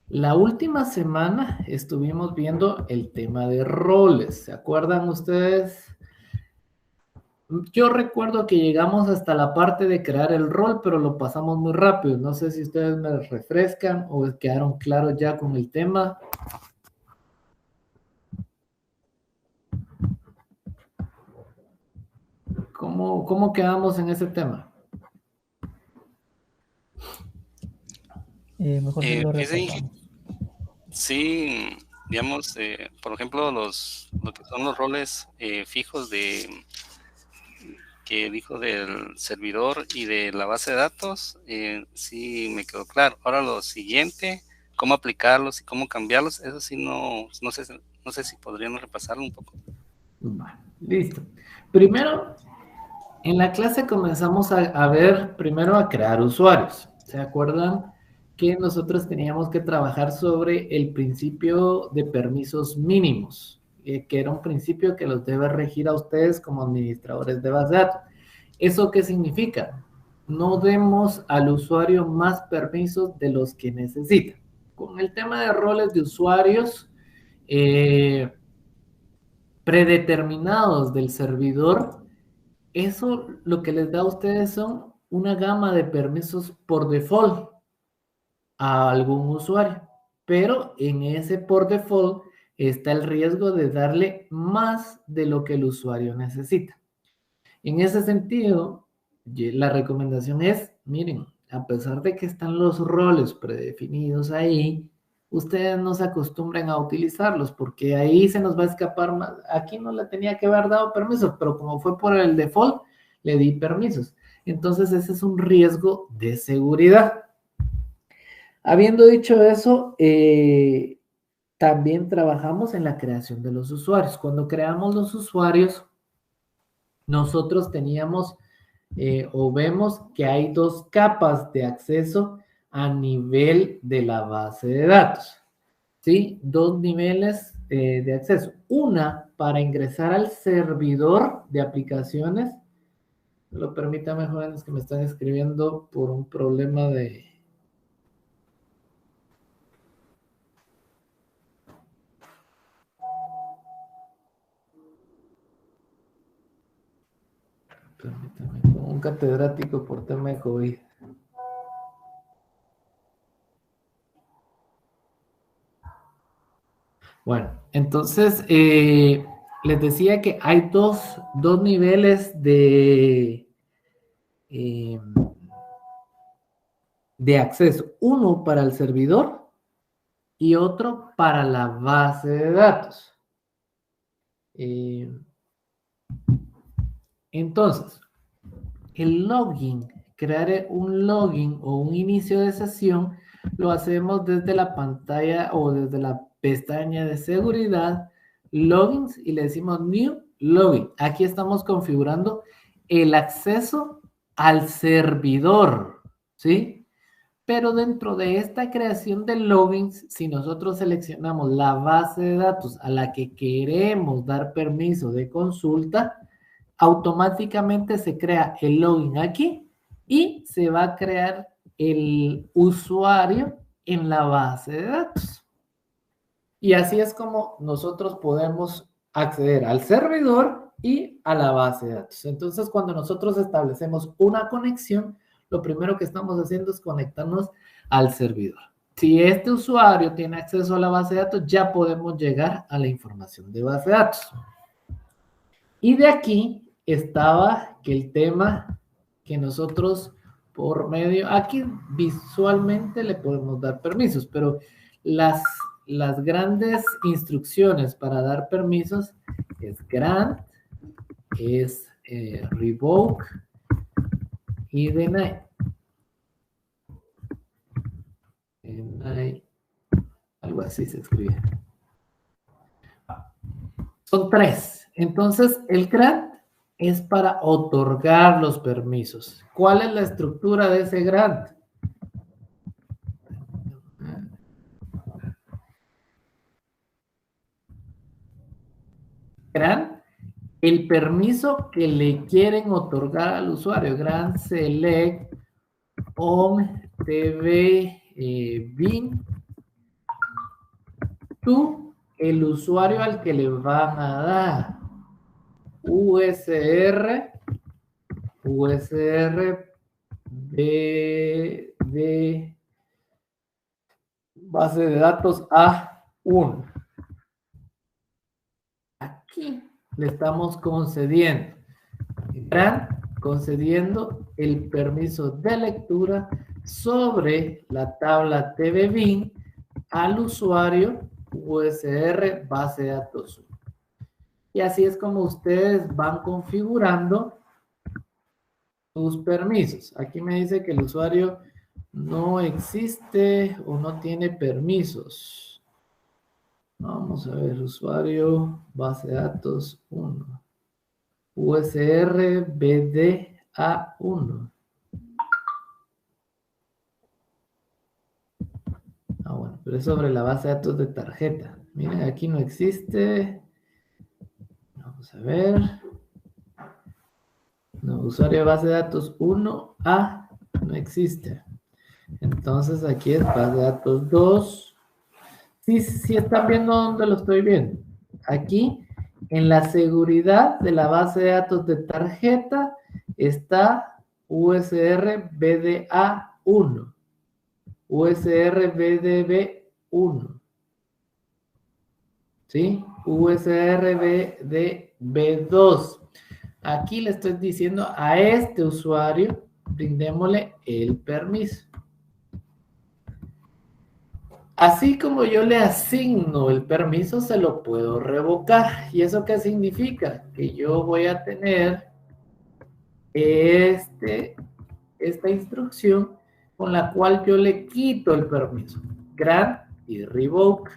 La última semana estuvimos viendo el tema de roles. ¿Se acuerdan ustedes? Yo recuerdo que llegamos hasta la parte de crear el rol, pero lo pasamos muy rápido. No sé si ustedes me refrescan o quedaron claros ya con el tema. ¿Cómo quedamos en ese tema? Mejor si lo Fíjate, repasamos. sí, digamos, por ejemplo, lo que son los roles fijos que dijo del servidor y de la base de datos, sí me quedó claro. Ahora lo siguiente, cómo aplicarlos y cómo cambiarlos, eso sí no sé si podríamos repasarlo un poco. Bueno, listo. Primero, en la clase comenzamos a ver, primero a crear usuarios. ¿Se acuerdan que nosotros teníamos que trabajar sobre el principio de permisos mínimos? Que era un principio que los debe regir a ustedes como administradores de base de datos. ¿Eso qué significa? No demos al usuario más permisos de los que necesita. Con el tema de roles de usuarios predeterminados del servidor, eso lo que les da a ustedes son una gama de permisos por default a algún usuario, pero en ese por default está el riesgo de darle más de lo que el usuario necesita. En ese sentido, la recomendación es, miren, a pesar de que están los roles predefinidos ahí, ustedes no se acostumbren a utilizarlos porque ahí se nos va a escapar más. Aquí no le tenía que haber dado permisos, pero como fue por el default, le di permisos. Entonces ese es un riesgo de seguridad. Habiendo dicho eso, también trabajamos en la creación de los usuarios. Cuando creamos los usuarios, nosotros teníamos o vemos que hay dos capas de acceso a nivel de la base de datos. ¿Sí? Dos niveles de acceso. Una para ingresar al servidor de aplicaciones. Lo permítame, jóvenes, que me están escribiendo por un problema de... Permítame, un catedrático por tema de COVID. Bueno, entonces les decía que hay dos niveles de acceso. Uno para el servidor y otro para la base de datos. Entonces, el login, crear un login o un inicio de sesión, lo hacemos desde la pantalla o desde la pestaña de seguridad, logins, y le decimos new login. Aquí estamos configurando el acceso al servidor, ¿sí? Pero dentro de esta creación de logins, si nosotros seleccionamos la base de datos a la que queremos dar permiso de consulta, automáticamente se crea el login aquí y se va a crear el usuario en la base de datos. Y así es como nosotros podemos acceder al servidor y a la base de datos. Entonces, cuando nosotros establecemos una conexión, lo primero que estamos haciendo es conectarnos al servidor. Si este usuario tiene acceso a la base de datos, ya podemos llegar a la información de base de datos. Y de aquí estaba que el tema que nosotros por medio, aquí visualmente le podemos dar permisos, pero las grandes instrucciones para dar permisos es grant, es revoke y deny. Deny, algo así se escribe. Son tres. Entonces, el grant es para otorgar los permisos. ¿Cuál es la estructura de ese grant? Grant, el permiso que le quieren otorgar al usuario. Grant select on tv bin tú el usuario al que le van a dar. USR de base de datos A1. Aquí le estamos concediendo el permiso de lectura sobre la tabla TVBIN al usuario USR base de datos 1. Y así es como ustedes van configurando sus permisos. Aquí me dice que el usuario no existe o no tiene permisos. Vamos a ver, usuario base de datos 1. USR BDA1. Bueno, pero es sobre la base de datos de tarjeta. Miren, aquí no existe. Vamos a ver. No, usuario de base de datos 1A no existe. Entonces aquí es base de datos 2. Sí están viendo dónde lo estoy viendo. Aquí, en la seguridad de la base de datos de tarjeta, está USR BDA1. USR BDB1. ¿Sí? USR BDB2. Aquí le estoy diciendo a este usuario, brindémosle el permiso. Así como yo le asigno el permiso, se lo puedo revocar. ¿Y eso qué significa? Que yo voy a tener esta instrucción con la cual yo le quito el permiso. Grant y revoke.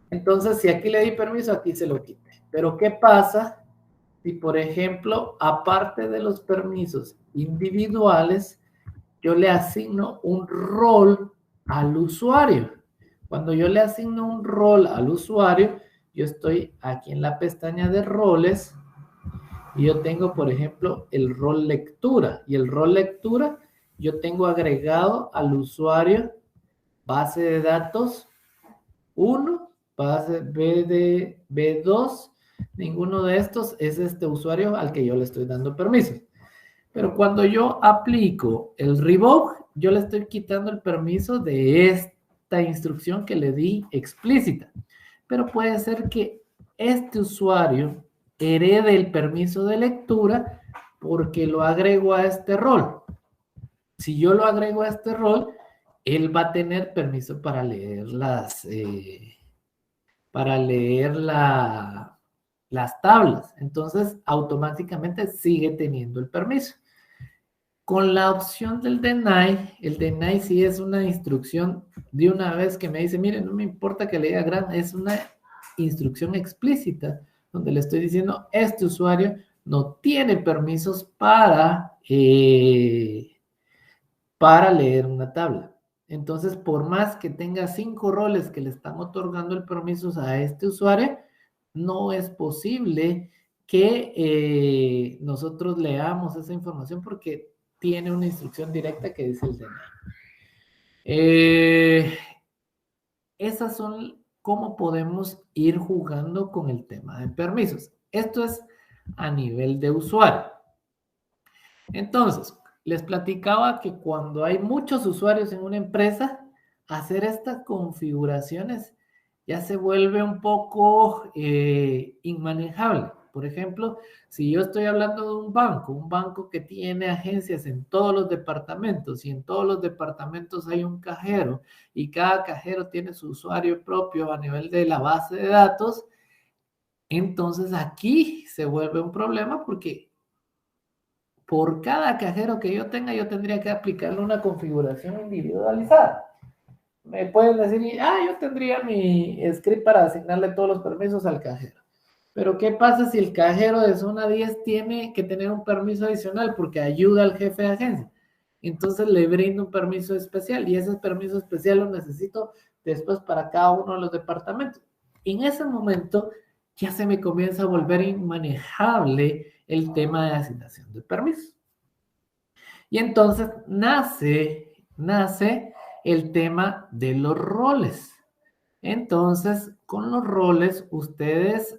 Entonces, si aquí le di permiso, aquí se lo quite. Pero, ¿qué pasa si, por ejemplo, aparte de los permisos individuales, yo le asigno un rol al usuario? Cuando yo le asigno un rol al usuario, yo estoy aquí en la pestaña de roles y yo tengo, por ejemplo, el rol lectura. Y el rol lectura yo tengo agregado al usuario base de datos 1, base B2. Ninguno de estos es este usuario al que yo le estoy dando permiso. Pero cuando yo aplico el revoke, yo le estoy quitando el permiso de esta instrucción que le di explícita. Pero puede ser que este usuario herede el permiso de lectura porque lo agrego a este rol. Si yo lo agrego a este rol, él va a tener permiso para leer las tablas. Entonces, automáticamente sigue teniendo el permiso. Con la opción del deny, el deny sí es una instrucción de una vez que me dice, miren, no me importa que le diga grande, es una instrucción explícita donde le estoy diciendo, este usuario no tiene permisos para leer una tabla. Entonces, por más que tenga 5 roles que le están otorgando el permiso a este usuario, no es posible que nosotros leamos esa información porque tiene una instrucción directa que dice el deny. Esas son cómo podemos ir jugando con el tema de permisos. Esto es a nivel de usuario. Entonces, les platicaba que cuando hay muchos usuarios en una empresa, hacer estas configuraciones ya se vuelve un poco inmanejable. Por ejemplo, si yo estoy hablando de un banco que tiene agencias en todos los departamentos y en todos los departamentos hay un cajero y cada cajero tiene su usuario propio a nivel de la base de datos, entonces aquí se vuelve un problema porque por cada cajero que yo tenga, yo tendría que aplicarle una configuración individualizada. Me pueden decir, yo tendría mi script para asignarle todos los permisos al cajero. Pero ¿qué pasa si el cajero de zona 10 tiene que tener un permiso adicional porque ayuda al jefe de agencia? Entonces le brindo un permiso especial y ese permiso especial lo necesito después para cada uno de los departamentos. En ese momento ya se me comienza a volver inmanejable el tema de asignación de permisos. Y entonces nace el tema de los roles. Entonces, con los roles, ustedes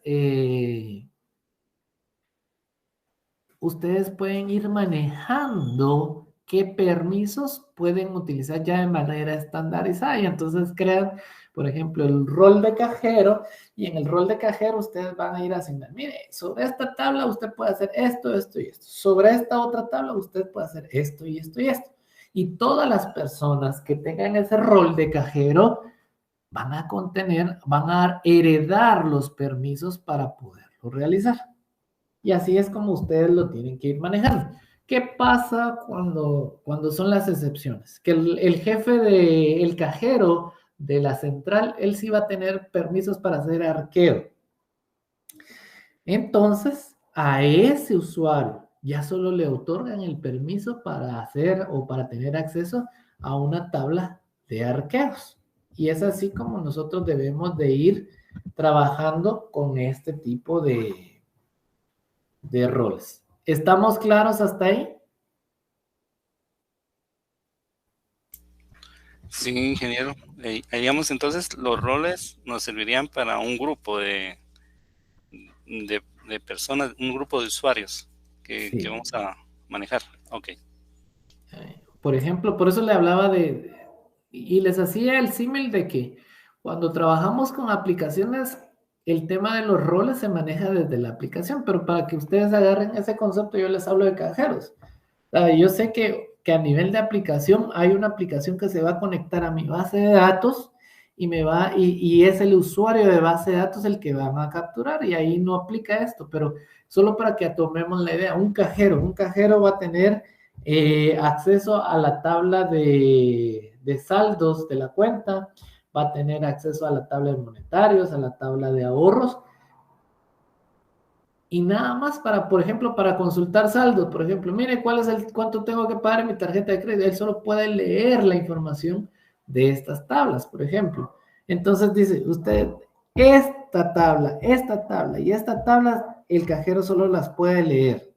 pueden ir manejando qué permisos pueden utilizar ya de manera estandarizada. Y entonces crean, por ejemplo, el rol de cajero, y en el rol de cajero ustedes van a ir asignando, mire, sobre esta tabla usted puede hacer esto, esto y esto. Sobre esta otra tabla usted puede hacer esto y esto y esto. Y todas las personas que tengan ese rol de cajero van a heredar los permisos para poderlo realizar. Y así es como ustedes lo tienen que ir manejando. ¿Qué pasa cuando son las excepciones? Que el jefe del cajero de la central, él sí va a tener permisos para hacer arqueo. Entonces, a ese usuario ya solo le otorgan el permiso para hacer o para tener acceso a una tabla de arqueos. Y es así como nosotros debemos de ir trabajando con este tipo de roles. ¿Estamos claros hasta ahí? Sí, ingeniero. Haríamos entonces los roles nos servirían para un grupo de personas, un grupo de usuarios que Sí. vamos a manejar. Ok. Por ejemplo, por eso le hablaba y les hacía el símil de que cuando trabajamos con aplicaciones, el tema de los roles se maneja desde la aplicación, pero para que ustedes agarren ese concepto, yo les hablo de cajeros. Yo sé que a nivel de aplicación hay una aplicación que se va a conectar a mi base de datos y es el usuario de base de datos el que van a capturar y ahí no aplica esto, pero solo para que tomemos la idea, un cajero va a tener acceso a la tabla de saldos de la cuenta, va a tener acceso a la tabla de monetarios, a la tabla de ahorros, y nada más para, por ejemplo, para consultar saldos, por ejemplo, mire cuánto tengo que pagar en mi tarjeta de crédito, él solo puede leer la información de estas tablas, por ejemplo. Entonces dice, usted, esta tabla y esta tabla, el cajero solo las puede leer.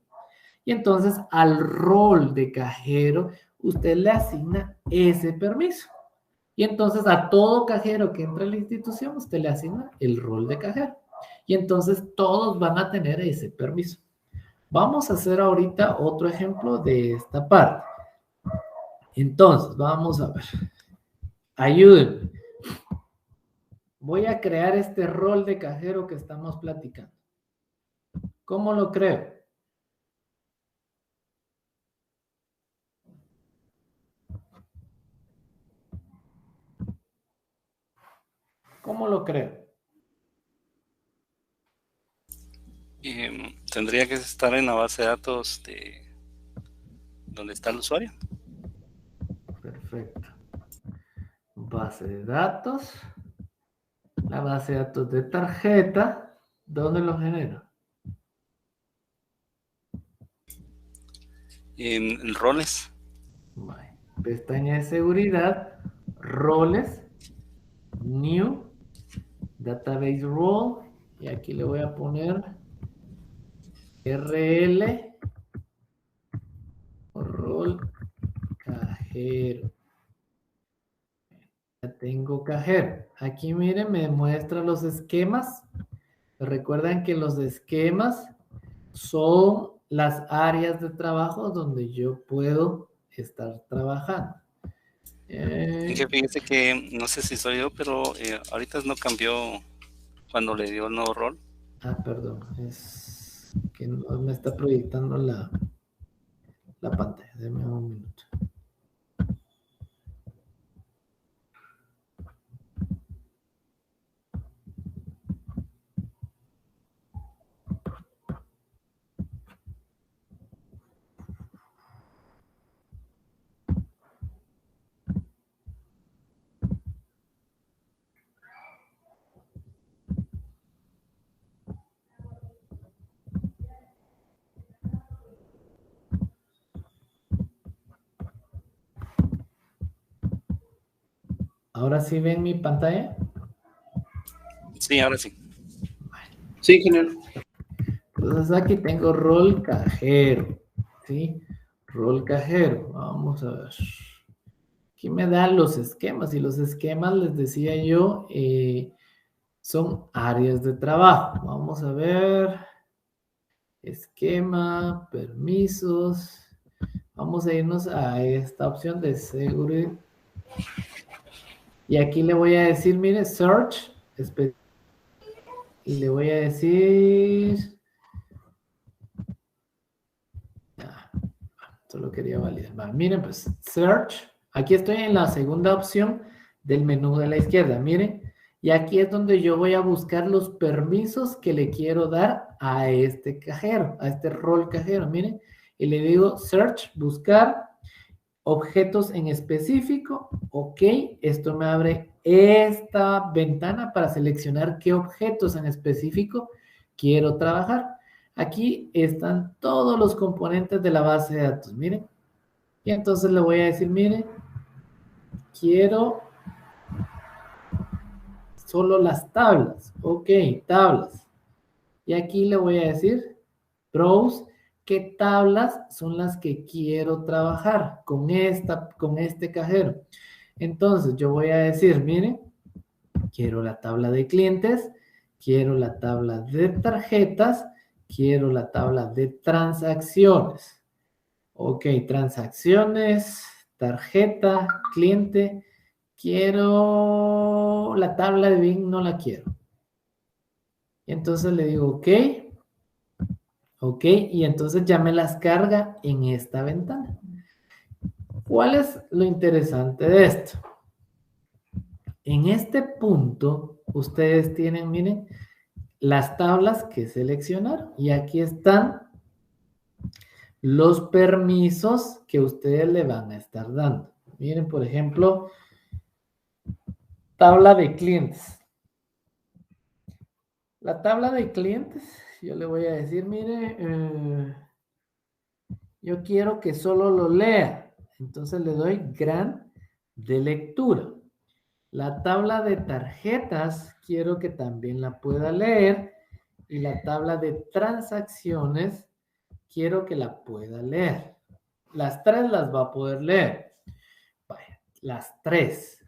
Y entonces al rol de cajero, usted le asigna ese permiso. Y entonces a todo cajero que entra a la institución, usted le asigna el rol de cajero. Y entonces todos van a tener ese permiso. Vamos a hacer ahorita otro ejemplo de esta parte. Entonces, vamos a ver. Ayúdenme. Voy a crear este rol de cajero que estamos platicando. ¿Cómo lo creo? ¿Cómo lo creo? Tendría que estar en la base de datos de donde está el usuario. Perfecto. Base de datos. La base de datos de tarjeta. ¿Dónde lo genero? En roles. Vale. Pestaña de seguridad. Roles. New. Database role. Y aquí le voy a poner RL. Rol cajero. Ya tengo cajero. Aquí miren, me muestra los esquemas. Recuerdan que los esquemas son las áreas de trabajo donde yo puedo estar trabajando. Que fíjese que no sé si soy yo, pero ahorita no cambió cuando le dio el nuevo rol. Perdón, es que no me está proyectando la pantalla. Deme un minuto. ¿Ahora sí ven mi pantalla? Sí, ahora sí. Sí, ingeniero. Entonces aquí tengo rol cajero, ¿sí? Rol cajero, vamos a ver. Ok, Aquí me dan los esquemas y los esquemas, les decía yo, son áreas de trabajo. Vamos a ver. Esquema, permisos. Vamos a irnos a esta opción de seguridad. Y aquí le voy a decir, mire, search. Y le voy a decir... Solo quería validar. Va, miren, pues, search. Aquí estoy en la segunda opción del menú de la izquierda, miren. Y aquí es donde yo voy a buscar los permisos que le quiero dar a este cajero, a este rol cajero, miren. Y le digo search, buscar objetos en específico. Ok, esto me abre esta ventana para seleccionar qué objetos en específico quiero trabajar. Aquí están todos los componentes de la base de datos, miren. Y entonces le voy a decir, miren, quiero solo las tablas. Ok, tablas. Y aquí le voy a decir, browse, qué tablas son las que quiero trabajar con este cajero. Entonces yo voy a decir, miren, quiero la tabla de clientes, quiero la tabla de tarjetas, quiero la tabla de transacciones. Ok, transacciones, tarjeta, cliente. Quiero la tabla de BIN, no la quiero. Y entonces le digo, ok. Ok, y entonces ya me las carga en esta ventana. ¿Cuál es lo interesante de esto? En este punto, ustedes tienen, miren, las tablas que seleccionaron. Y aquí están los permisos que ustedes le van a estar dando. Miren, por ejemplo, tabla de clientes. La tabla de clientes, yo le voy a decir, mire, yo quiero que solo lo lea. Entonces le doy gran de lectura. La tabla de tarjetas, quiero que también la pueda leer. Y la tabla de transacciones, quiero que la pueda leer. Las tres las va a poder leer. Vaya, las tres.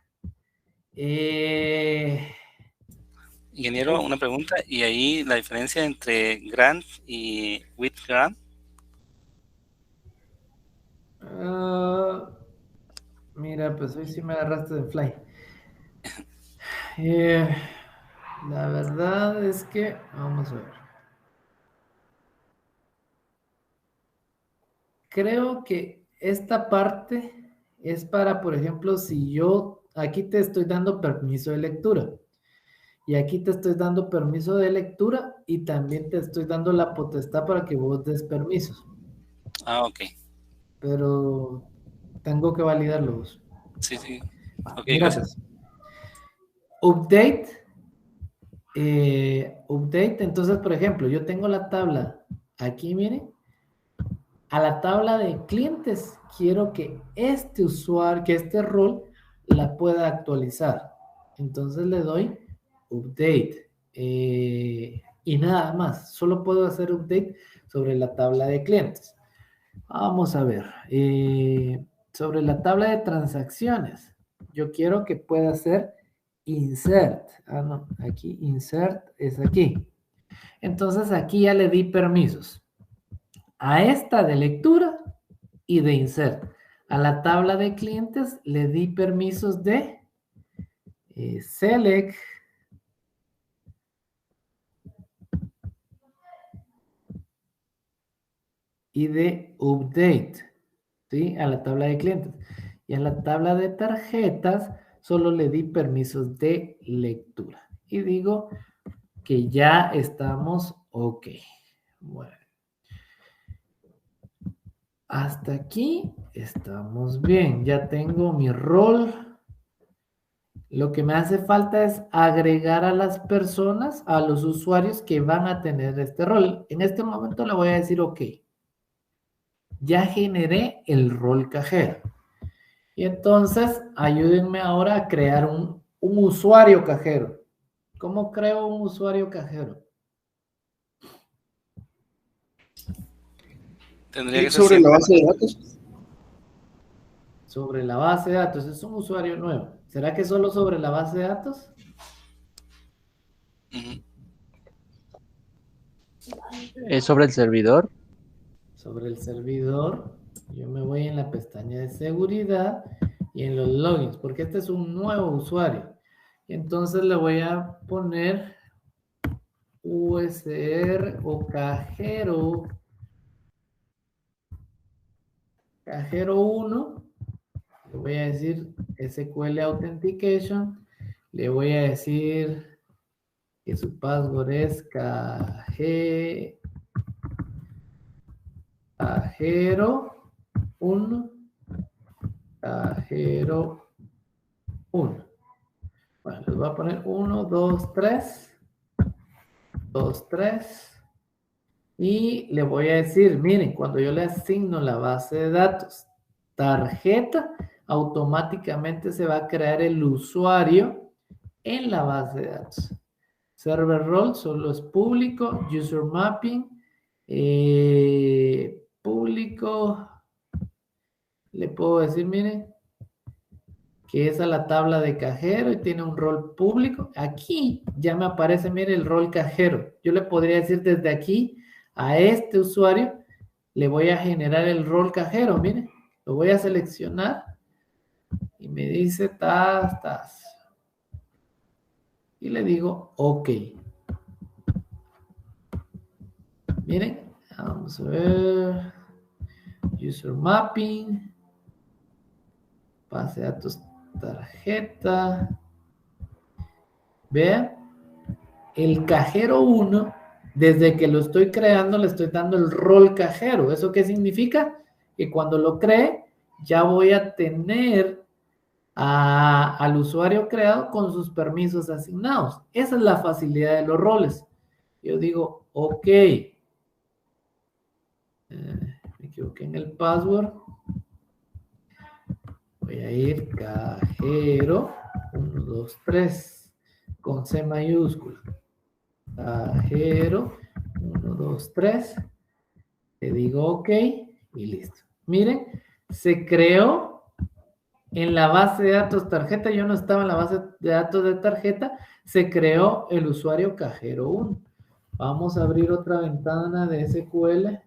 Ingeniero, una pregunta, ¿y ahí la diferencia entre grant y with grant? Mira, pues hoy sí me agarraste de fly. La verdad es que, vamos a ver. Creo que esta parte es para, por ejemplo, si yo aquí te estoy dando permiso de lectura y aquí te estoy dando permiso de lectura y también te estoy dando la potestad para que vos des permisos. Ah, ok. Pero tengo que validarlos. Sí, sí. Ok, Mira, gracias. pues, update. Update, entonces, por ejemplo, yo tengo la tabla aquí, miren. A la tabla de clientes, quiero que este usuario, que este rol la pueda actualizar. Entonces le doy update. Y nada más, solo puedo hacer update sobre la tabla de clientes. Vamos a ver. Sobre la tabla de transacciones, yo quiero que pueda hacer insert. Ah, no, aquí insert es aquí. Entonces aquí ya le di permisos a esta de lectura y de insert. A la tabla de clientes le di permisos de select y de update, ¿sí? A la tabla de clientes. Y a la tabla de tarjetas solo le di permisos de lectura. Y digo que ya estamos ok. Bueno. Hasta aquí estamos bien. Ya tengo mi rol. Lo que me hace falta es agregar a las personas, a los usuarios que van a tener este rol. En este momento le voy a decir, ok, ya generé el rol cajero. Y entonces, ayúdenme ahora a crear un usuario cajero. ¿Cómo creo un usuario cajero? Tendría que Clic ser sobre la siempre. base de datos. sobre la base de datos, es un usuario nuevo. ¿Será que solo sobre la base de datos? Ujú. ¿Es sobre el servidor? Sobre el servidor, yo me voy en la pestaña de seguridad y en los logins, porque este es un nuevo usuario. Entonces le voy a poner USR o cajero 1. Le voy a decir SQL Authentication. Le voy a decir que su password es cajero 1. Cajero 1. Bueno, les voy a poner 1, 2, 3. 2, 3. Y le voy a decir, miren, cuando yo le asigno la base de datos tarjeta, automáticamente se va a crear el usuario en la base de datos. Server role solo es público, user mapping, público, le puedo decir, miren, que es a la tabla de cajero y tiene un rol público. Aquí ya me aparece, mire, el rol cajero. Yo le podría decir desde aquí a este usuario, le voy a generar el rol cajero, mire, lo voy a seleccionar y me dice tas. Y le digo OK. Miren, vamos a ver. User mapping. Base de datos tarjeta. Vean, el cajero 1, desde que lo estoy creando, le estoy dando el rol cajero. ¿Eso qué significa? Que cuando lo cree, ya voy a tener al usuario creado con sus permisos asignados. Esa es la facilidad de los roles. Yo digo, OK. Me equivoqué en el password. Voy a ir cajero 1, 2, 3 con C mayúscula. Cajero 1, 2, 3. Le digo OK y listo. Miren, se creó en la base de datos tarjeta. Yo no estaba en la base de datos de tarjeta. Se creó el usuario cajero 1. Vamos a abrir otra ventana de SQL.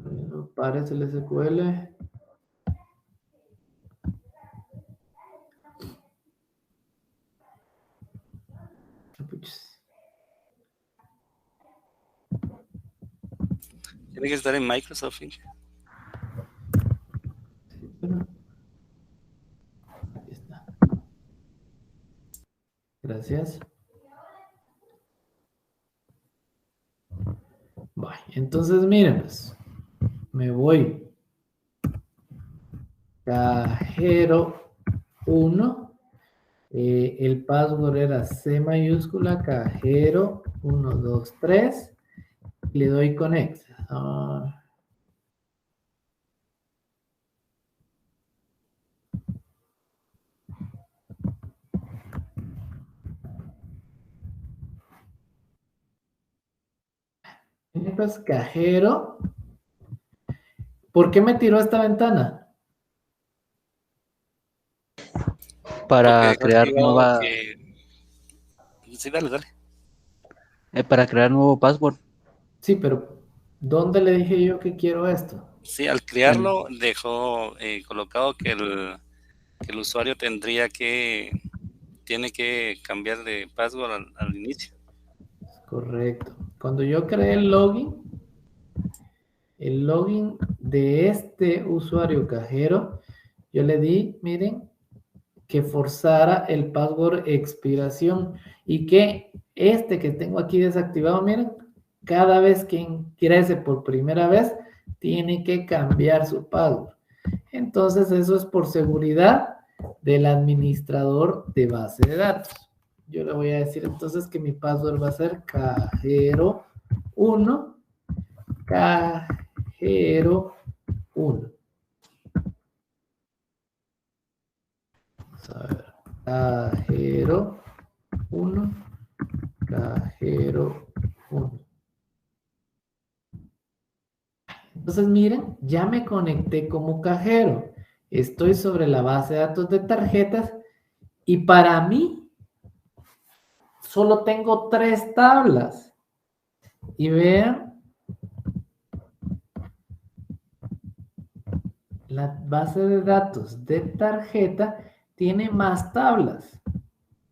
No aparece el SQL. Tiene que estar en Microsoft. Sí, pero aquí está. Gracias. Bueno, entonces miren, pues, me voy. Cajero 1. El password era C mayúscula, cajero 1, 2, 3. Le doy connect. Pues cajero. ¿Por qué me tiró esta ventana? Para Porque crear nueva, Sí, dale. para crear nuevo password. Sí, pero ¿dónde le dije yo que quiero esto? Sí, al crearlo dejó colocado que el usuario tiene que cambiar de password al inicio. Correcto. Cuando yo creé el login de este usuario cajero, yo le di, miren, que forzara el password expiración y que este que tengo aquí desactivado, miren, cada vez que ingrese por primera vez, tiene que cambiar su password. Entonces, eso es por seguridad del administrador de base de datos. Yo le voy a decir entonces que mi password va a ser cajero 1, cajero 1. Vamos a ver. Cajero 1, cajero 1. Entonces, miren, ya me conecté como cajero. Estoy sobre la base de datos de tarjetas y para mí solo tengo 3 tablas. Y vean, la base de datos de tarjeta tiene más tablas.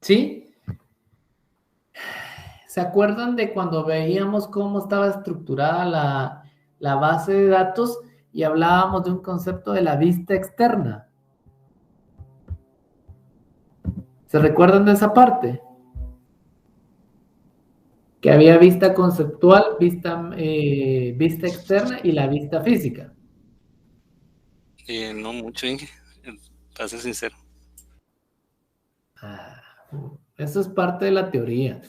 ¿Sí? ¿Se acuerdan de cuando veíamos cómo estaba estructurada la base de datos y hablábamos de un concepto de la vista externa? ¿Se recuerdan de esa parte? Que había vista conceptual, vista externa y la vista física. No mucho, Inge, para ser sincero. Eso es parte de la teoría.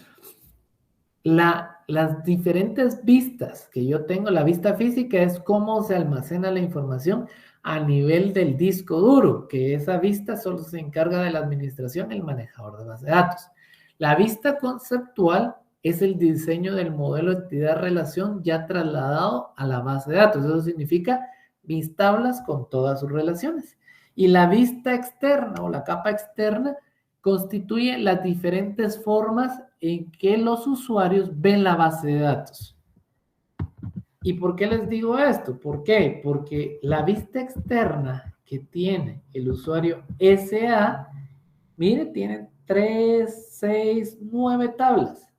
Las diferentes vistas que yo tengo, la vista física es cómo se almacena la información a nivel del disco duro, que esa vista solo se encarga de la administración el manejador de base de datos. La vista conceptual es el diseño del modelo entidad-relación ya trasladado a la base de datos. Eso significa mis tablas con todas sus relaciones. Y la vista externa o la capa externa constituye las diferentes formas en que los usuarios ven la base de datos. ¿Y por qué les digo esto? ¿Por qué? Porque la vista externa que tiene el usuario SA, mire, tiene 3, 6, 9 tablas.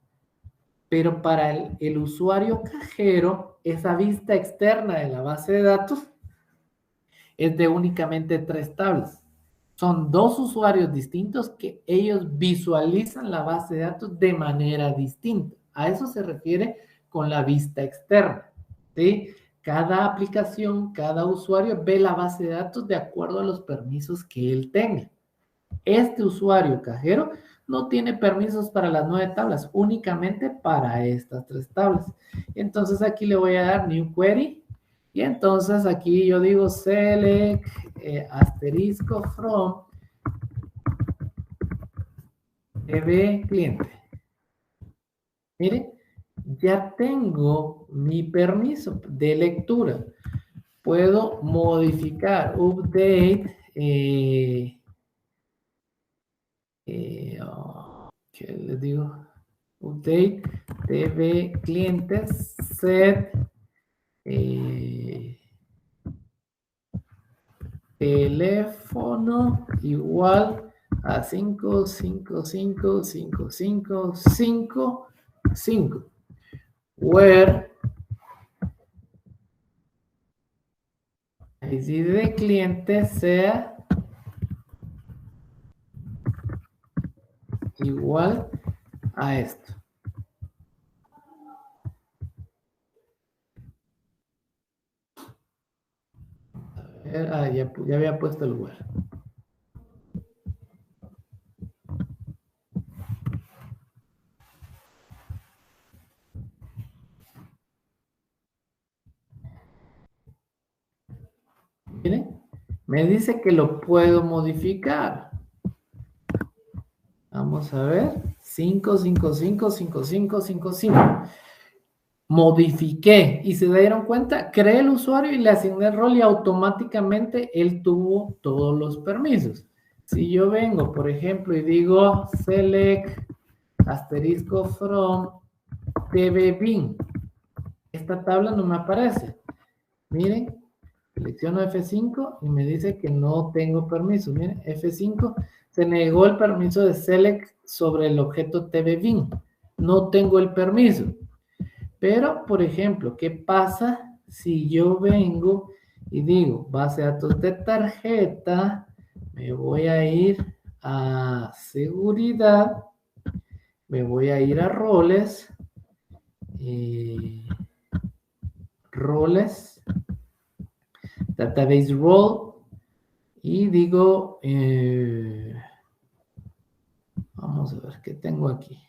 Pero para el usuario cajero, esa vista externa de la base de datos es de únicamente 3 tablas. Son 2 usuarios distintos que ellos visualizan la base de datos de manera distinta. A eso se refiere con la vista externa, ¿sí? Cada aplicación, cada usuario ve la base de datos de acuerdo a los permisos que él tenga. Este usuario cajero no tiene permisos para las 9 tablas, únicamente para estas 3 tablas. Entonces aquí le voy a dar New Query. Y entonces aquí yo digo select asterisco from DB cliente. Miren, ya tengo mi permiso de lectura. Puedo modificar, update, ¿qué les digo? Update DB clientes set teléfono igual a 5555555 where ID de cliente sea igual a esto. Ya había puesto el lugar. Miren, me dice que lo puedo modificar. Vamos a ver. 5555555. Modifiqué y se dieron cuenta, creé el usuario y le asigné el rol y automáticamente él tuvo todos los permisos. Si yo vengo, por ejemplo, y digo select asterisco from dbbin, esta tabla no me aparece. Miren, selecciono F5 y me dice que no tengo permiso. Miren, F5, se negó el permiso de select sobre el objeto tbbin. No tengo el permiso. Pero, por ejemplo, ¿qué pasa si yo vengo y digo base de datos de tarjeta? Me voy a ir a seguridad, me voy a ir a roles, database role, y digo, vamos a ver qué tengo aquí.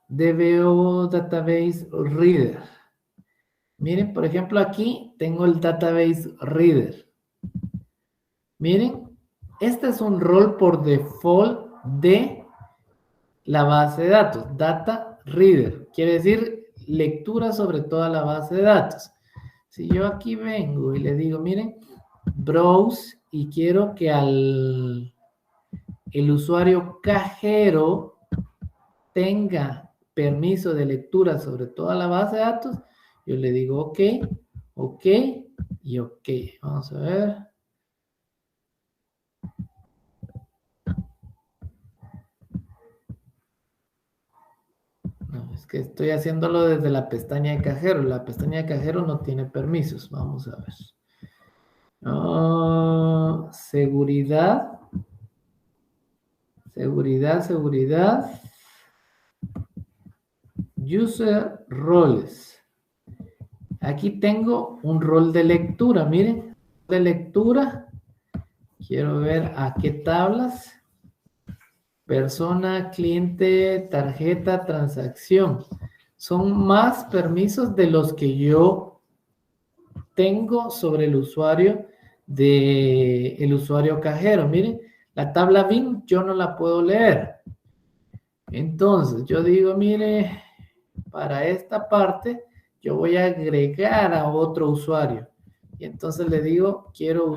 DBO Database Reader. Miren, por ejemplo, aquí tengo el Database Reader. Miren, este es un rol por default de la base de datos, Data Reader. Quiere decir, lectura sobre toda la base de datos. Si yo aquí vengo y le digo, miren, browse, y quiero que el usuario cajero tenga permiso de lectura sobre toda la base de datos, yo le digo ok, ok y ok. Vamos a ver. No, es que estoy haciéndolo desde la pestaña de cajero. La pestaña de cajero no tiene permisos. Vamos a ver. Seguridad. Seguridad. User roles. Aquí tengo un rol de lectura. Miren, de lectura. Quiero ver a qué tablas. Persona, cliente, tarjeta, transacción. Son más permisos de los que yo tengo sobre el usuario usuario cajero. Miren, la tabla BIN yo no la puedo leer. Entonces, yo digo, mire, para esta parte yo voy a agregar a otro usuario. Y entonces le digo, quiero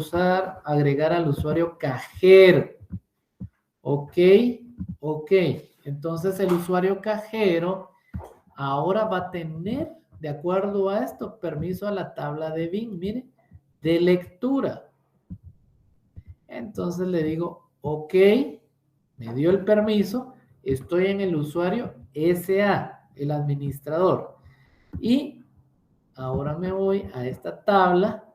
agregar al usuario cajero. Ok. Entonces el usuario cajero ahora va a tener, de acuerdo a esto, permiso a la tabla de BIN, mire, de lectura. Entonces le digo, ok, me dio el permiso, estoy en el usuario SA, el administrador. Y ahora me voy a esta tabla,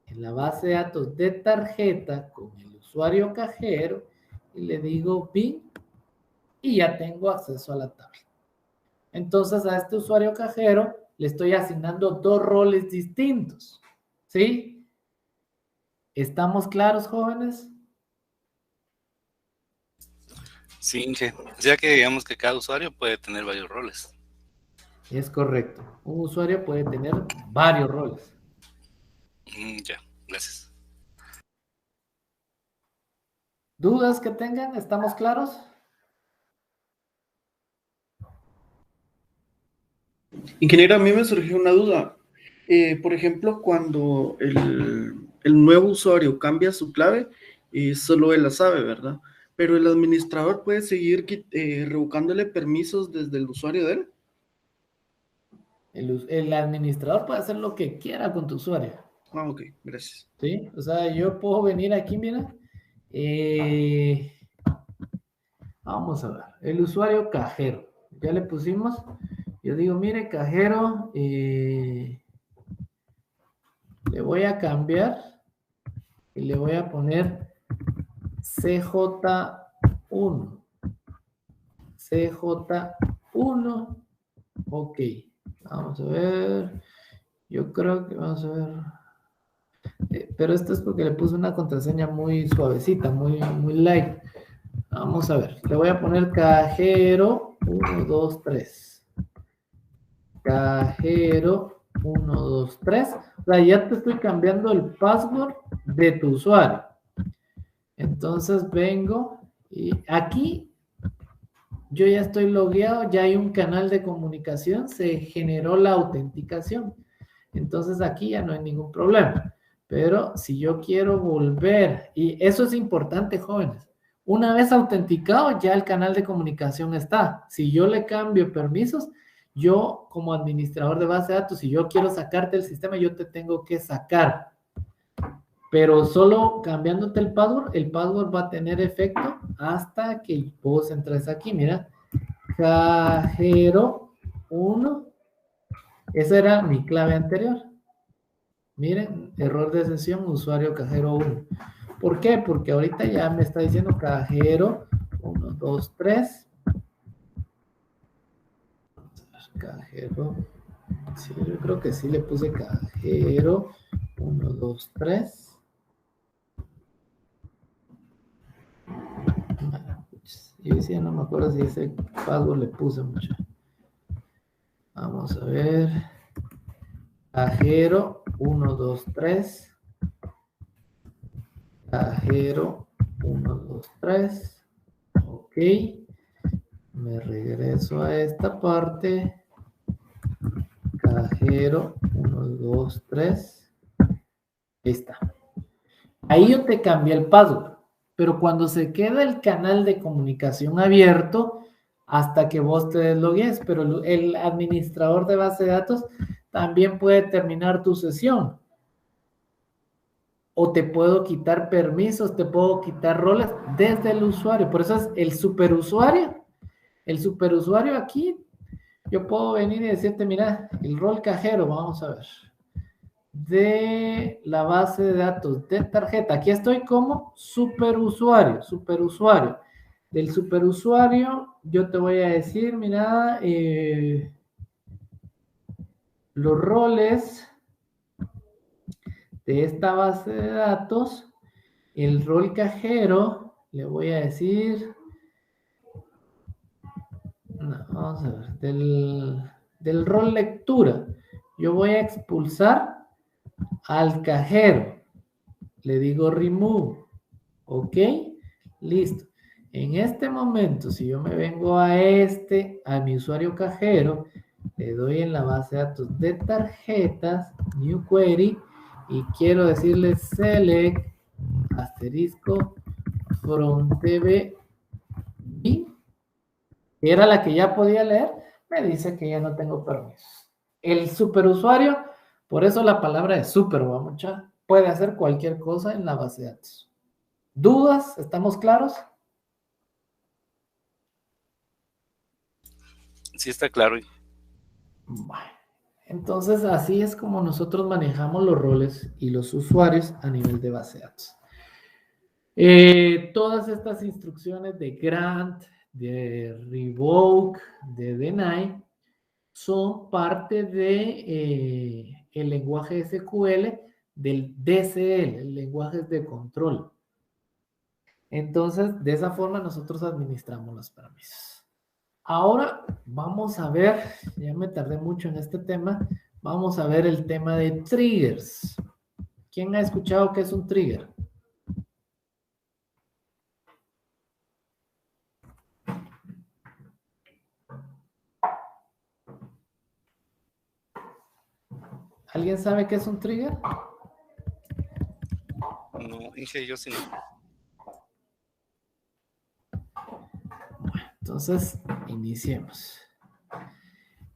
en la base de datos de tarjeta, con el usuario cajero, y le digo BIN, y ya tengo acceso a la tabla. Entonces a este usuario cajero le estoy asignando dos roles distintos. ¿Sí? ¿Estamos claros, jóvenes? Sí, Inge. O sea que digamos que cada usuario puede tener varios roles. Es correcto. Un usuario puede tener varios roles. Ya, gracias. ¿Dudas que tengan? ¿Estamos claros? Ingeniero, a mí me surgió una duda. Por ejemplo, cuando el nuevo usuario cambia su clave, solo él la sabe, ¿verdad? Pero el administrador puede seguir revocándole permisos desde el usuario de él. El administrador puede hacer lo que quiera con tu usuario. Ah, ok, gracias. ¿Sí? O sea, yo puedo venir aquí, mira. Vamos a ver. El usuario cajero. Ya le pusimos. Yo digo, mire, cajero, le voy a cambiar y le voy a poner CJ1. CJ1. Ok. Vamos a ver. Yo creo que vamos a ver. Pero esto es porque le puse una contraseña muy suavecita, muy light. Vamos a ver. Le voy a poner cajero 1, 2, 3. Cajero 1, 2, 3. O sea, ya te estoy cambiando el password de tu usuario. Entonces vengo y aquí yo ya estoy logueado, ya hay un canal de comunicación, se generó la autenticación. Entonces aquí ya no hay ningún problema. Pero si yo quiero volver, y eso es importante, jóvenes, una vez autenticado ya el canal de comunicación está. Si yo le cambio permisos, yo como administrador de base de datos, si yo quiero sacarte el sistema, yo te tengo que sacar. Pero solo cambiándote el password va a tener efecto hasta que vos entres aquí. Mira, cajero 1. Esa era mi clave anterior. Miren, error de sesión, usuario cajero 1. ¿Por qué? Porque ahorita ya me está diciendo cajero 1, 2, 3. Cajero. Sí, yo creo que sí le puse cajero 1, 2, 3. Yo decía, no me acuerdo si ese password le puse mucho. Vamos a ver. Cajero 1, 2, 3. Cajero 1, 2, 3. Ok. Me regreso a esta parte. cajero 1, 2, 3. Ahí está. Ahí yo te cambié el password, pero cuando se queda el canal de comunicación abierto, hasta que vos te deslogues, pero el administrador de base de datos también puede terminar tu sesión. O te puedo quitar permisos, te puedo quitar roles desde el usuario. Por eso es el superusuario. El superusuario aquí, yo puedo venir y decirte, mira, el rol cajero, vamos a ver, de la base de datos de tarjeta. Aquí estoy como superusuario. Del superusuario, yo te voy a decir, mira, los roles de esta base de datos, el rol cajero, le voy a decir, no, vamos a ver, del rol lectura, yo voy a expulsar al cajero, le digo remove, ok, listo. En este momento, si yo me vengo a mi usuario cajero, le doy en la base de datos de tarjetas, new query, y quiero decirle select asterisco from TV, que era la que ya podía leer, me dice que ya no tengo permisos. El superusuario, por eso la palabra es super, mucha, puede hacer cualquier cosa en la base de datos. ¿Dudas? ¿Estamos claros? Sí, está claro. Bueno, entonces así es como nosotros manejamos los roles y los usuarios a nivel de base de datos. Todas estas instrucciones de grant, de revoke, de deny, son parte de el lenguaje SQL del DCL, el lenguaje de control. Entonces, de esa forma nosotros administramos los permisos. Ahora vamos a ver, ya me tardé mucho en este tema, vamos a ver el tema de triggers. ¿Quién ha escuchado qué es un trigger? ¿Alguien sabe qué es un trigger? No, dije yo sí. Entonces, iniciemos.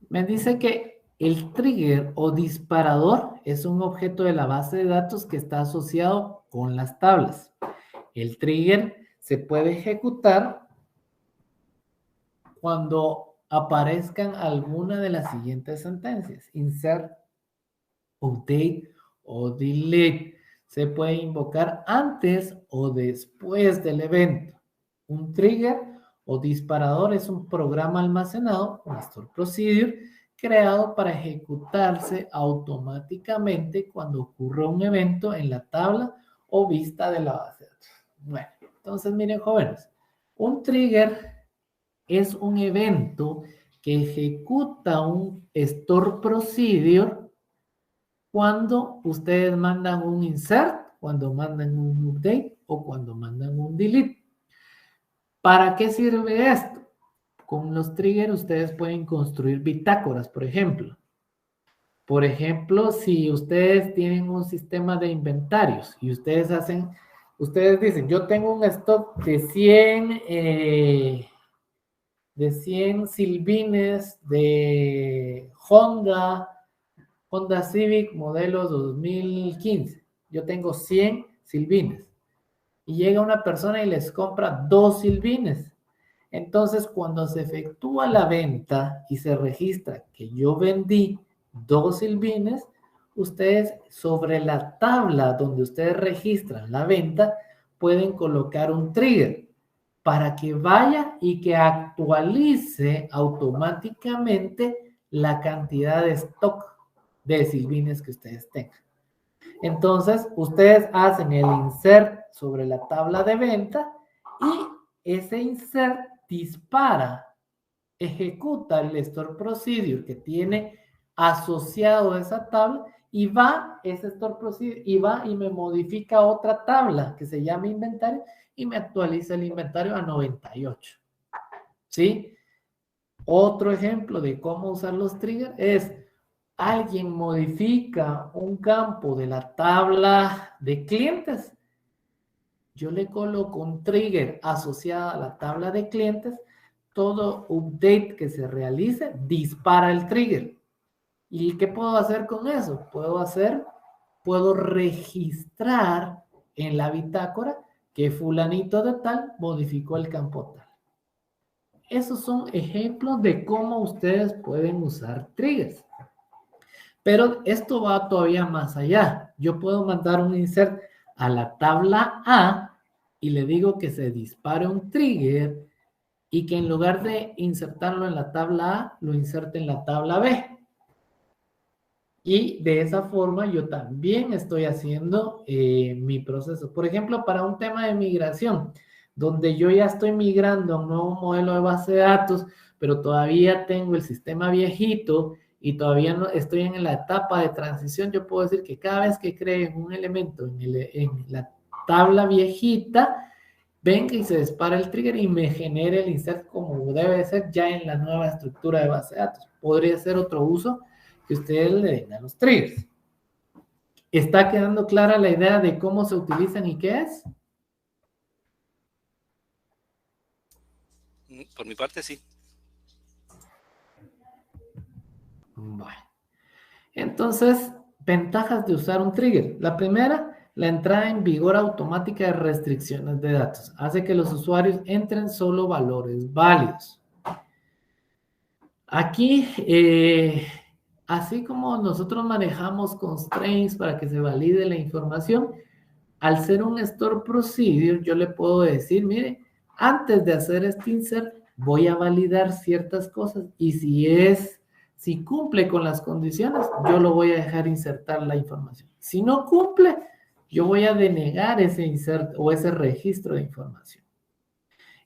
Me dice que el trigger o disparador es un objeto de la base de datos que está asociado con las tablas. El trigger se puede ejecutar cuando aparezcan alguna de las siguientes sentencias. Insert, update o delete. Se puede invocar antes o después del evento. Un trigger o disparador es un programa almacenado, un store procedure, creado para ejecutarse automáticamente cuando ocurra un evento en la tabla o vista de la base de datos. Bueno, entonces miren jóvenes, un trigger es un evento que ejecuta un store procedure cuando ustedes mandan un insert, cuando mandan un update o cuando mandan un delete. ¿Para qué sirve esto? Con los triggers ustedes pueden construir bitácoras, por ejemplo. Por ejemplo, si ustedes tienen un sistema de inventarios y ustedes dicen, yo tengo un stock de 100 silbines de Honda Civic modelo 2015. Yo tengo 100 silbines. Y llega una persona y les compra 2 silbines. Entonces, cuando se efectúa la venta y se registra que yo vendí 2 silbines, ustedes sobre la tabla donde ustedes registran la venta, pueden colocar un trigger para que vaya y que actualice automáticamente la cantidad de stock de silbines que ustedes tengan. Entonces, ustedes hacen el insert sobre la tabla de venta y ese insert dispara, ejecuta el store procedure que tiene asociado a esa tabla y va ese store procedure y va y me modifica otra tabla que se llama inventario y me actualiza el inventario a 98. ¿Sí? Otro ejemplo de cómo usar los triggers es alguien modifica un campo de la tabla de clientes, yo le coloco un trigger asociado a la tabla de clientes. Todo update que se realice dispara el trigger. ¿Y qué puedo hacer con eso? Puedo registrar en la bitácora que fulanito de tal modificó el campo tal. Esos son ejemplos de cómo ustedes pueden usar triggers. Pero esto va todavía más allá. Yo puedo mandar un insert a la tabla A y le digo que se dispare un trigger y que en lugar de insertarlo en la tabla A, lo inserte en la tabla B. Y de esa forma yo también estoy haciendo mi proceso. Por ejemplo, para un tema de migración, donde yo ya estoy migrando a un nuevo modelo de base de datos, pero todavía tengo el sistema viejito y todavía no estoy en la etapa de transición, yo puedo decir que cada vez que cree un elemento en la tabla viejita, venga y se dispara el trigger y me genere el insert como debe ser ya en la nueva estructura de base de datos. Podría ser otro uso que ustedes le den a los triggers. ¿Está quedando clara la idea de cómo se utilizan y qué es? Por mi parte, sí. Bueno. Entonces, ventajas de usar un trigger. La primera, la entrada en vigor automática de restricciones de datos. Hace que los usuarios entren solo valores válidos. Aquí, así como nosotros manejamos constraints para que se valide la información, al ser un store procedure, yo le puedo decir, mire, antes de hacer este insert, voy a validar ciertas cosas y si cumple con las condiciones, yo lo voy a dejar insertar la información. Si no cumple, yo voy a denegar ese insert o ese registro de información.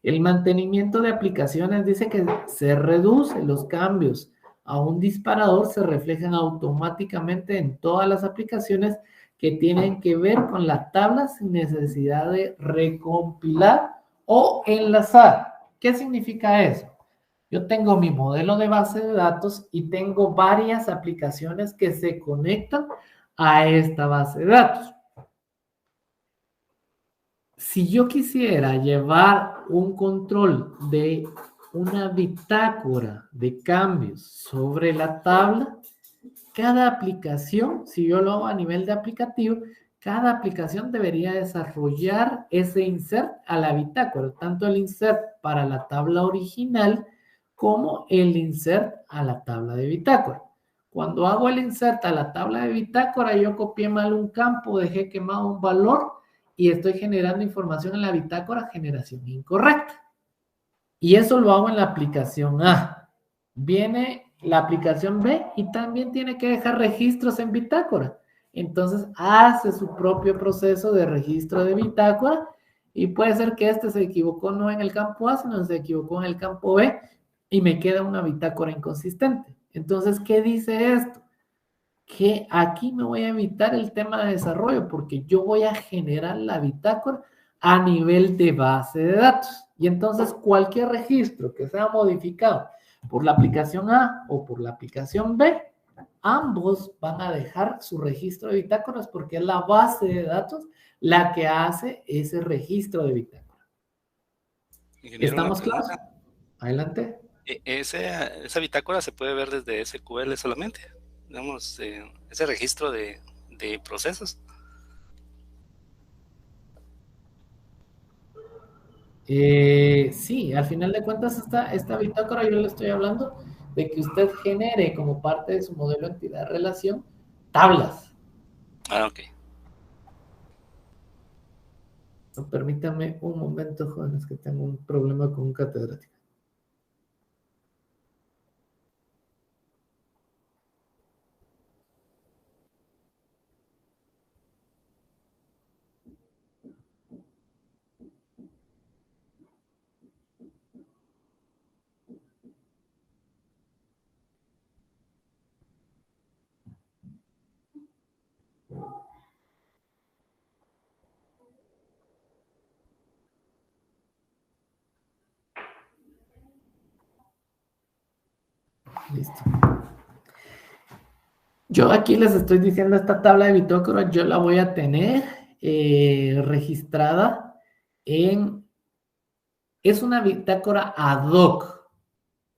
El mantenimiento de aplicaciones dice que se reduce los cambios a un disparador, se reflejan automáticamente en todas las aplicaciones que tienen que ver con la tabla sin necesidad de recompilar o enlazar. ¿Qué significa eso? Yo tengo mi modelo de base de datos y tengo varias aplicaciones que se conectan a esta base de datos. Si yo quisiera llevar un control de una bitácora de cambios sobre la tabla, cada aplicación, si yo lo hago a nivel de aplicativo, cada aplicación debería desarrollar ese insert a la bitácora, tanto el insert para la tabla original como el insert a la tabla de bitácora. Cuando hago el insert a la tabla de bitácora, yo copié mal un campo, dejé quemado un valor y estoy generando información en la bitácora, generación incorrecta. Y eso lo hago en la aplicación A. Viene la aplicación B y también tiene que dejar registros en bitácora. Entonces hace su propio proceso de registro de bitácora y puede ser que este se equivocó no en el campo A, sino se equivocó en el campo B y me queda una bitácora inconsistente. Entonces, ¿qué dice esto? Que aquí me voy a evitar el tema de desarrollo porque yo voy a generar la bitácora a nivel de base de datos. Y entonces cualquier registro que sea modificado por la aplicación A o por la aplicación B, ambos van a dejar su registro de bitácoras porque es la base de datos la que hace ese registro de bitácora. Ingeniero, ¿Estamos claros? Adelante. Esa bitácora se puede ver desde SQL solamente, digamos, ese registro de procesos. Sí, al final de cuentas esta bitácora yo le estoy hablando de que usted genere como parte de su modelo entidad-relación tablas. Ok. Permítame un momento, jóvenes, que tengo un problema con un catedrático. Listo. Yo aquí les estoy diciendo esta tabla de bitácora, yo la voy a tener registrada es una bitácora ad hoc,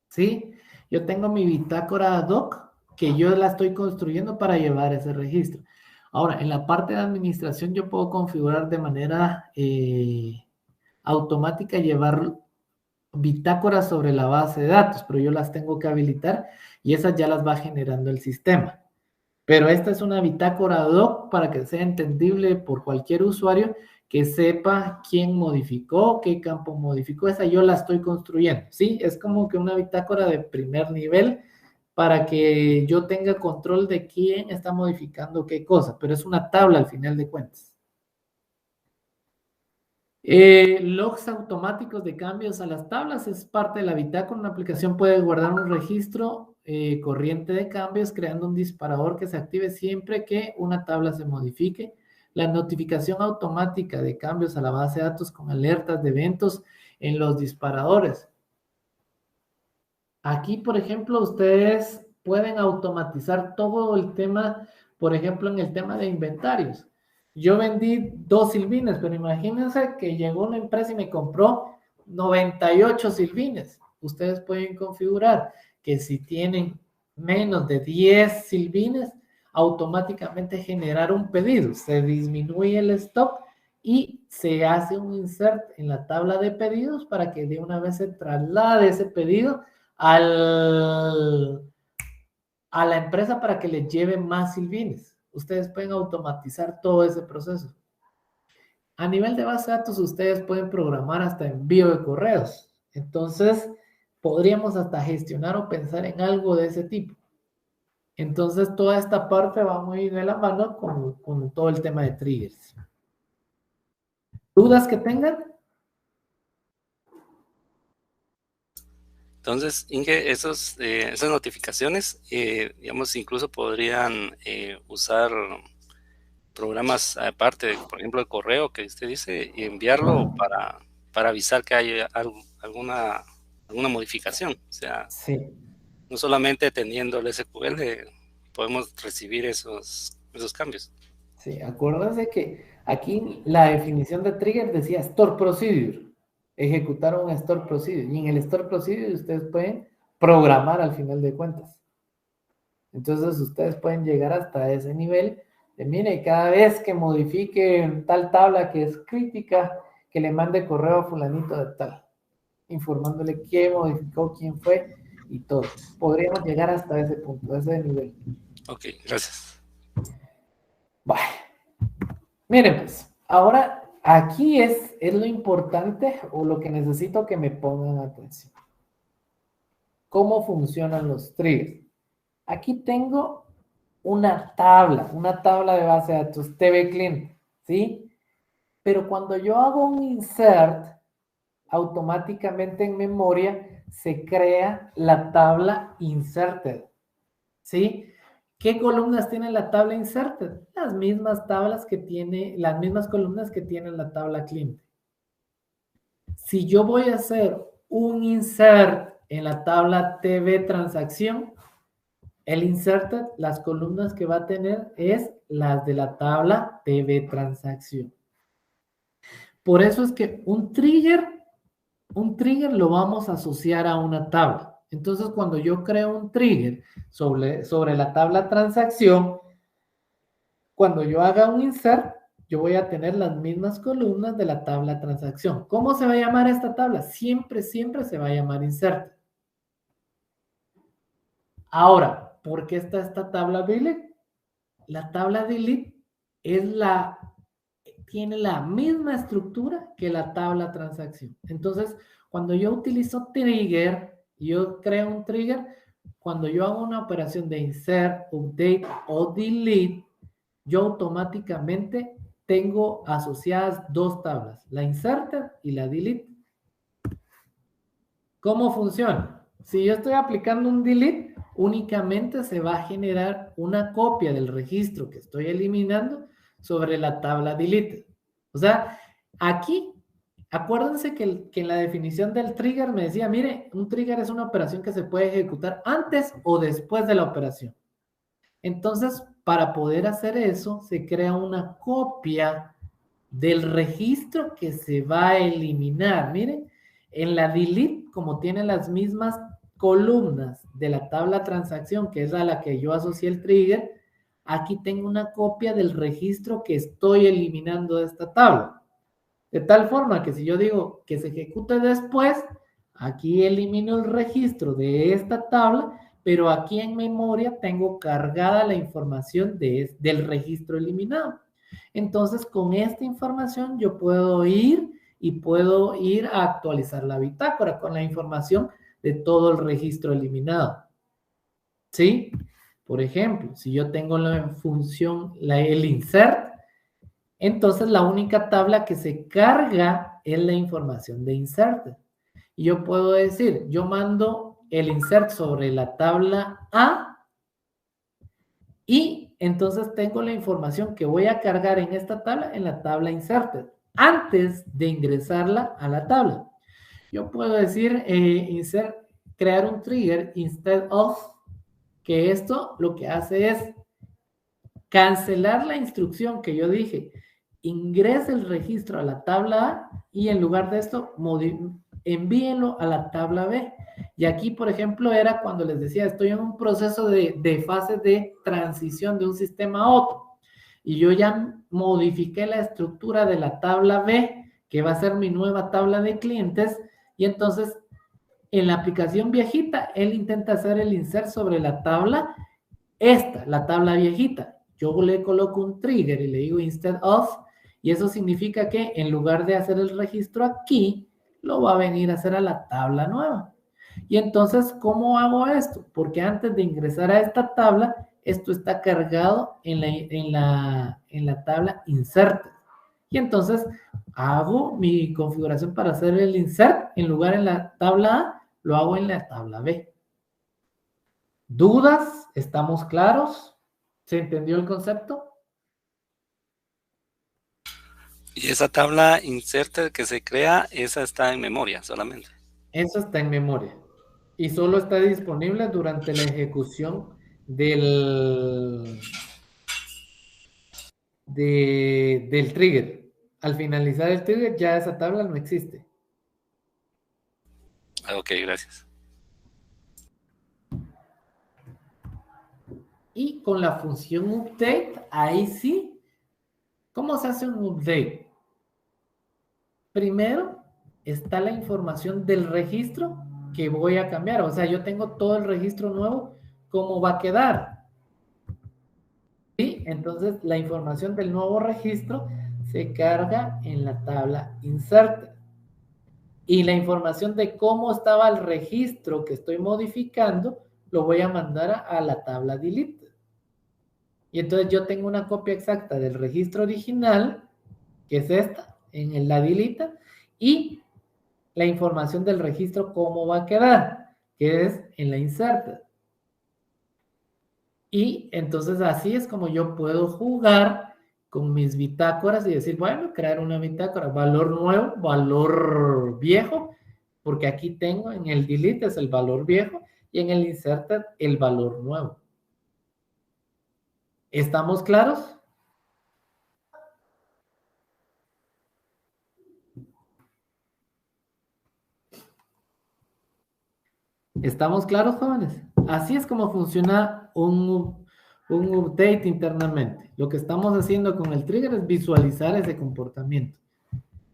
¿sí? Yo tengo mi bitácora ad hoc que yo la estoy construyendo para llevar ese registro. Ahora, en la parte de administración yo puedo configurar de manera automática llevar bitácoras sobre la base de datos, pero yo las tengo que habilitar y esas ya las va generando el sistema. Pero esta es una bitácora ad hoc para que sea entendible por cualquier usuario que sepa quién modificó, qué campo modificó. Esa yo la estoy construyendo, ¿sí? Es como que una bitácora de primer nivel para que yo tenga control de quién está modificando qué cosa, pero es una tabla al final de cuentas. Logs automáticos de cambios a las tablas es parte de la bitácora. Una aplicación puede guardar un registro corriente de cambios creando un disparador que se active siempre que una tabla se modifique. La notificación automática de cambios a la base de datos con alertas de eventos en los disparadores. Aquí, por ejemplo, ustedes pueden automatizar todo el tema, por ejemplo, en el tema de inventarios. Yo vendí 2 silvines, pero imagínense que llegó una empresa y me compró 98 silvines. Ustedes pueden configurar que si tienen menos de 10 silvines, automáticamente generar un pedido. Se disminuye el stock y se hace un insert en la tabla de pedidos para que de una vez se traslade ese pedido a la empresa para que le lleve más silvines. Ustedes pueden automatizar todo ese proceso. A nivel de base de datos, ustedes pueden programar hasta envío de correos. Entonces, podríamos hasta gestionar o pensar en algo de ese tipo. Entonces, toda esta parte va muy de la mano con todo el tema de triggers. ¿Dudas que tengan? Entonces, Inge, esas notificaciones, digamos, incluso podrían usar programas aparte, por ejemplo, el correo que usted dice, y enviarlo para avisar que hay alguna modificación. O sea, Sí. no solamente teniendo el SQL, podemos recibir esos cambios. Sí, acuérdense que aquí la definición de trigger decía store procedure, ejecutar un store procedure, y en el store procedure ustedes pueden programar al final de cuentas. Entonces ustedes pueden llegar hasta ese nivel de, mire, cada vez que modifique tal tabla que es crítica, que le mande correo a fulanito de tal, informándole quién modificó, quién fue y todo. Podríamos llegar hasta ese punto, a ese nivel. Ok, gracias. Bueno. Miren, pues, ahora aquí es lo importante o lo que necesito que me pongan atención. ¿Cómo funcionan los triggers? Aquí tengo una tabla de base de datos, TV Client, ¿sí? Pero cuando yo hago un insert, automáticamente en memoria se crea la tabla inserted, ¿sí? ¿Qué columnas tiene la tabla inserted? Las mismas tablas que tiene, las mismas columnas que tiene la tabla cliente. Si yo voy a hacer un insert en la tabla TV transacción, el inserted, las columnas que va a tener es las de la tabla TV transacción. Por eso es que un trigger lo vamos a asociar a una tabla. Entonces, cuando yo creo un trigger sobre la tabla transacción, cuando yo haga un insert, yo voy a tener las mismas columnas de la tabla transacción. ¿Cómo se va a llamar esta tabla? Siempre se va a llamar insert. Ahora, ¿por qué está esta tabla delete? La tabla delete tiene la misma estructura que la tabla transacción. Entonces, cuando yo utilizo trigger, yo creo un trigger, cuando yo hago una operación de insert, update o delete, yo automáticamente tengo asociadas dos tablas, la inserted y la delete. ¿Cómo funciona? Si yo estoy aplicando un delete, únicamente se va a generar una copia del registro que estoy eliminando sobre la tabla delete. O sea, aquí, acuérdense que en la definición del trigger me decía, mire, un trigger es una operación que se puede ejecutar antes o después de la operación. Entonces, para poder hacer eso, se crea una copia del registro que se va a eliminar. Miren, en la delete, como tiene las mismas columnas de la tabla transacción, que es a la que yo asocié el trigger, aquí tengo una copia del registro que estoy eliminando de esta tabla. De tal forma que si yo digo que se ejecute después, aquí elimino el registro de esta tabla, pero aquí en memoria tengo cargada la información del registro eliminado. Entonces, con esta información yo puedo ir a actualizar la bitácora con la información de todo el registro eliminado. ¿Sí? Por ejemplo, si yo tengo la función, el insert, entonces la única tabla que se carga es la información de insert. Y yo puedo decir, yo mando el insert sobre la tabla A y entonces tengo la información que voy a cargar en esta tabla, en la tabla inserted, antes de ingresarla a la tabla. Yo puedo decir, crear un trigger instead of, que esto lo que hace es cancelar la instrucción que yo dije, ingrese el registro a la tabla A y en lugar de esto, envíenlo a la tabla B. Y aquí, por ejemplo, era cuando les decía, estoy en un proceso de fase de transición de un sistema a otro. Y yo ya modifiqué la estructura de la tabla B, que va a ser mi nueva tabla de clientes. Y entonces, en la aplicación viejita, él intenta hacer el insert sobre la tabla, la tabla viejita. Yo le coloco un trigger y le digo instead of, y eso significa que en lugar de hacer el registro aquí, lo va a venir a hacer a la tabla nueva. Y entonces, ¿cómo hago esto? Porque antes de ingresar a esta tabla, esto está cargado en la tabla insert. Y entonces hago mi configuración para hacer el insert, en lugar en la tabla A, lo hago en la tabla B. ¿Dudas? ¿Estamos claros? ¿Se entendió el concepto? Y esa tabla inserted que se crea, esa está en memoria solamente. Eso está en memoria. Y solo está disponible durante la ejecución del trigger. Al finalizar el trigger, ya esa tabla no existe. Ok, gracias. Y con la función update, ahí sí. ¿Cómo se hace un update? Primero está la información del registro que voy a cambiar. O sea, yo tengo todo el registro nuevo, ¿cómo va a quedar? ¿Sí? Entonces, la información del nuevo registro se carga en la tabla insert. Y la información de cómo estaba el registro que estoy modificando, lo voy a mandar a la tabla delete. Y entonces yo tengo una copia exacta del registro original, que es esta, en la delete, y la información del registro cómo va a quedar, que es en la insert. Y entonces así es como yo puedo jugar con mis bitácoras y decir, bueno, crear una bitácora, valor nuevo, valor viejo, porque aquí tengo en el delete es el valor viejo y en el inserted el valor nuevo. ¿Estamos claros? ¿Estamos claros, jóvenes? Así es como funciona un update internamente. Lo que estamos haciendo con el trigger es visualizar ese comportamiento.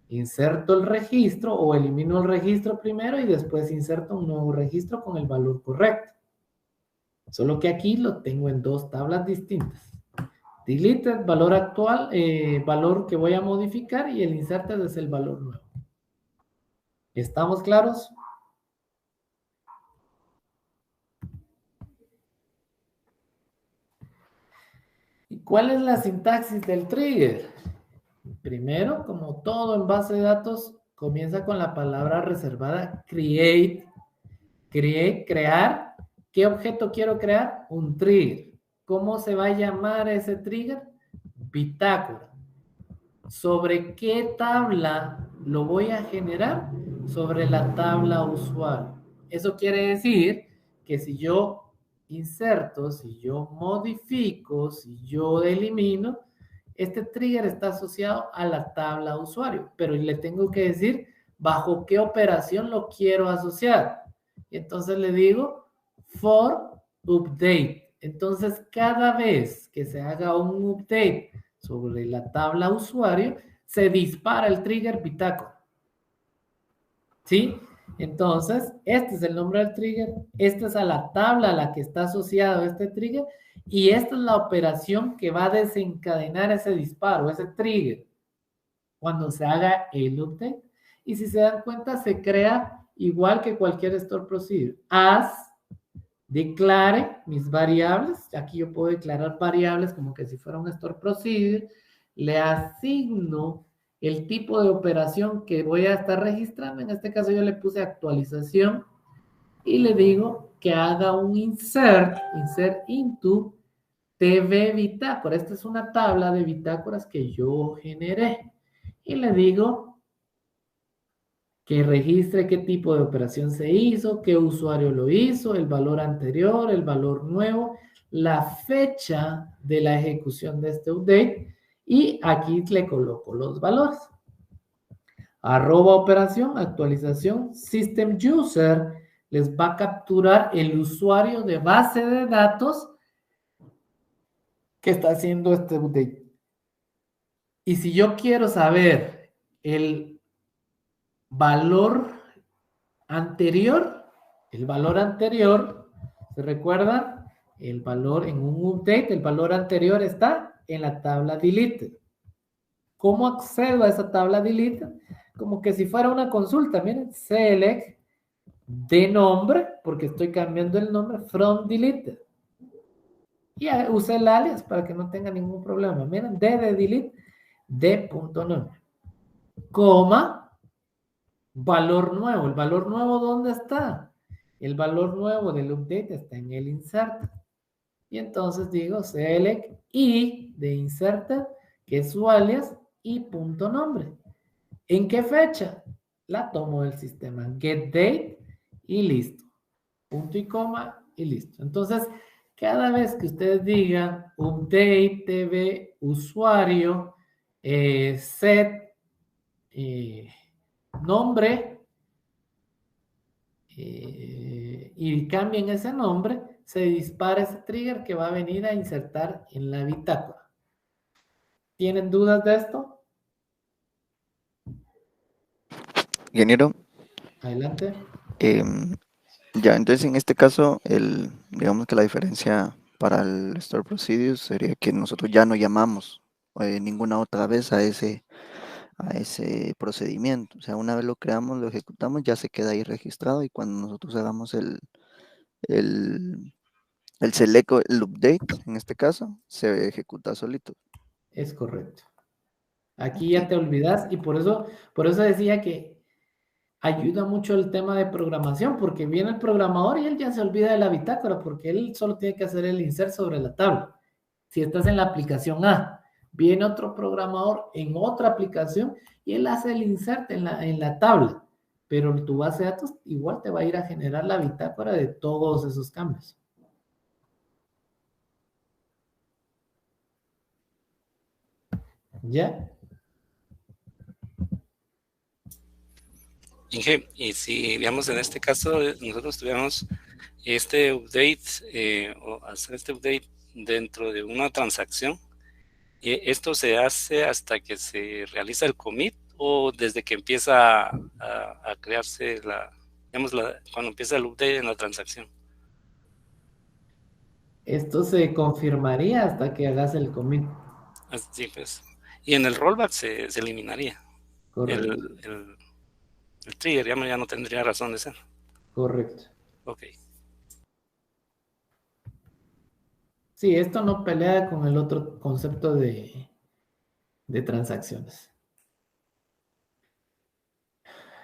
Inserto el registro o elimino el registro primero y después inserto un nuevo registro con el valor correcto. Solo que aquí lo tengo en dos tablas distintas. Deleted, valor actual, valor que voy a modificar, y el inserted es el valor nuevo. ¿Estamos claros? ¿Y cuál es la sintaxis del trigger? Primero, como todo en base de datos, comienza con la palabra reservada create. Crear. ¿Qué objeto quiero crear? Un trigger. ¿Cómo se va a llamar ese trigger? Bitácora. ¿Sobre qué tabla lo voy a generar? Sobre la tabla usuario. Eso quiere decir que si yo inserto, si yo modifico, si yo elimino, este trigger está asociado a la tabla usuario, pero le tengo que decir bajo qué operación lo quiero asociar. Y entonces le digo for update. Entonces, cada vez que se haga un update sobre la tabla usuario, se dispara el trigger bitácora. ¿Sí? Entonces, este es el nombre del trigger, esta es a la tabla a la que está asociado este trigger, y esta es la operación que va a desencadenar ese disparo, ese trigger, cuando se haga el update. Y si se dan cuenta, se crea igual que cualquier store procedure. Declare mis variables. Aquí yo puedo declarar variables como que si fuera un store procedure. Le asigno el tipo de operación que voy a estar registrando. En este caso yo le puse actualización y le digo que haga un insert into TV bitácora. Esta es una tabla de bitácoras que yo generé. Y le digo que registre qué tipo de operación se hizo, qué usuario lo hizo, el valor anterior, el valor nuevo, la fecha de la ejecución de este update, y aquí le coloco los valores. @operación, actualización, system user, les va a capturar el usuario de base de datos que está haciendo este update. Y si yo quiero saber el valor anterior, ¿se recuerda? El valor en un update, el valor anterior está en la tabla delete. ¿Cómo accedo a esa tabla delete? Como que si fuera una consulta, miren, select de nombre, porque estoy cambiando el nombre, from delete. Y usé el alias para que no tenga ningún problema. Miren, de delete, de.nombre. Coma, valor nuevo. ¿El valor nuevo dónde está? El valor nuevo del update está en el insert. Y entonces digo select y de inserted, que es su alias, y punto nombre. ¿En qué fecha? La tomo del sistema. Get date y listo. Punto y coma y listo. Entonces, cada vez que ustedes digan update TV usuario, set nombre, y cambien ese nombre, se dispara ese trigger que va a venir a insertar en la bitácora. ¿Tienen dudas de esto? Ingeniero, Adelante. ya, entonces en este caso, digamos que la diferencia para el Store Procedures sería que nosotros ya no llamamos ninguna otra vez a ese procedimiento. O sea, una vez lo creamos, lo ejecutamos, ya se queda ahí registrado y cuando nosotros hagamos el, el select o el update, en este caso, se ejecuta solito. Es correcto. Aquí Ok. ya te olvidas y por eso decía que ayuda mucho el tema de programación, porque viene el programador y él ya se olvida de la bitácora, porque él solo tiene que hacer el insert sobre la tabla. Si estás en la aplicación A, viene otro programador en otra aplicación y él hace el insert en la tabla, pero tu base de datos igual te va a ir a generar la bitácora de todos esos cambios. ¿Ya? Inge, y si, digamos, en este caso, nosotros tuviéramos este update, o hacer este update dentro de una transacción, ¿esto se hace hasta que se realiza el commit o desde que empieza a crearse cuando empieza el update en la transacción? Esto se confirmaría hasta que hagas el commit. Así pues. Y en el rollback se eliminaría. El, Correcto, el, el trigger ya no tendría razón de ser. correcto. Ok. Sí, esto no pelea con el otro concepto de transacciones.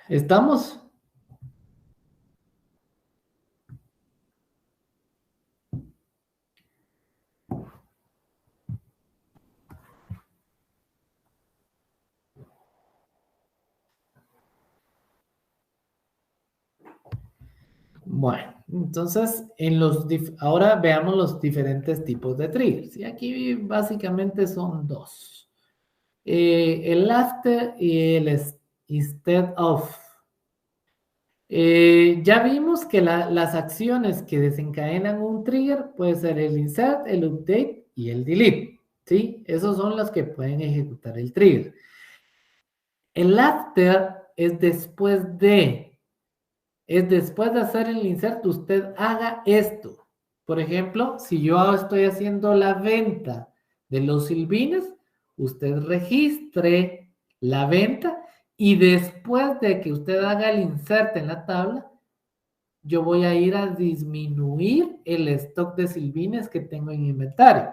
¿Estamos? Bueno, Entonces, ahora veamos los diferentes tipos de triggers. Y aquí básicamente son dos. El after y el instead of. Ya vimos que las acciones que desencadenan un trigger puede ser el insert, el update y el delete. ¿Sí? Esos son los que pueden ejecutar el trigger. El after es después de. Es después de hacer el insert, usted haga esto. Por ejemplo, si yo estoy haciendo la venta de los silvines, usted registre la venta y después de que usted haga el insert en la tabla, yo voy a ir a disminuir el stock de silvines que tengo en inventario.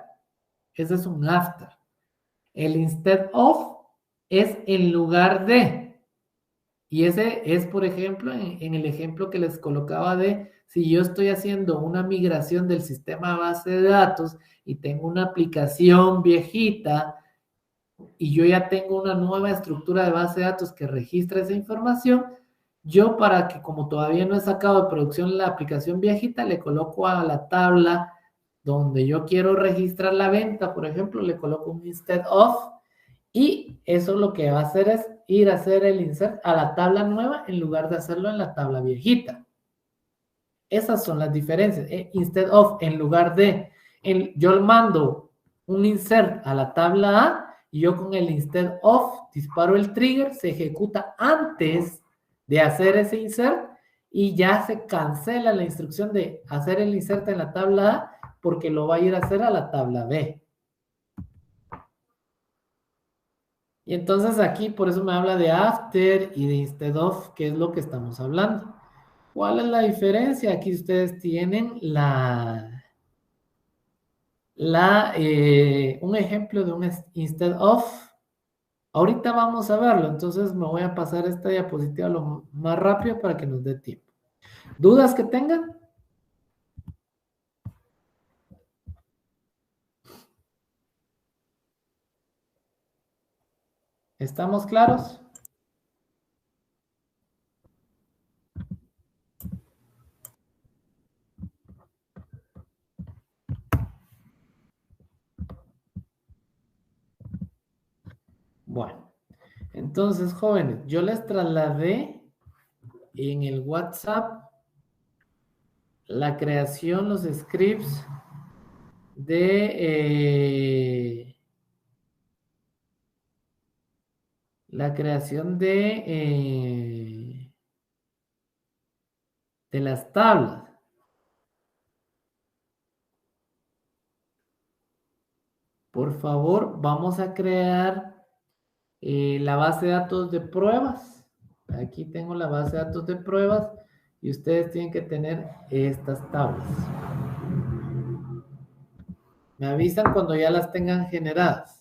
Ese es un after. El instead of es en lugar de. Y ese es, por ejemplo, en el ejemplo que les colocaba de si yo estoy haciendo una migración del sistema de base de datos y tengo una aplicación viejita y yo ya tengo una nueva estructura de base de datos que registra esa información, yo para que como todavía no he sacado de producción la aplicación viejita, le coloco a la tabla donde yo quiero registrar la venta, por ejemplo, le coloco un instead of y eso lo que va a hacer es ir a hacer el insert a la tabla nueva en lugar de hacerlo en la tabla viejita. Esas son las diferencias. Instead of, en lugar de, yo mando un insert a la tabla A y yo con el instead of disparo el trigger, se ejecuta antes de hacer ese insert y ya se cancela la instrucción de hacer el insert en la tabla A porque lo va a ir a hacer a la tabla B. Y entonces aquí por eso me habla de after y de instead of, que es lo que estamos hablando. ¿Cuál es la diferencia? Aquí ustedes tienen un ejemplo de un instead of. Ahorita vamos a verlo, entonces me voy a pasar esta diapositiva lo más rápido para que nos dé tiempo. ¿Dudas que tengan? ¿Estamos claros? Bueno, entonces, jóvenes, yo les trasladé en el WhatsApp la creación, los scripts de la creación de las tablas. Por favor, vamos a crear la base de datos de pruebas. Aquí tengo la base de datos de pruebas y ustedes tienen que tener estas tablas. Me avisan cuando ya las tengan generadas.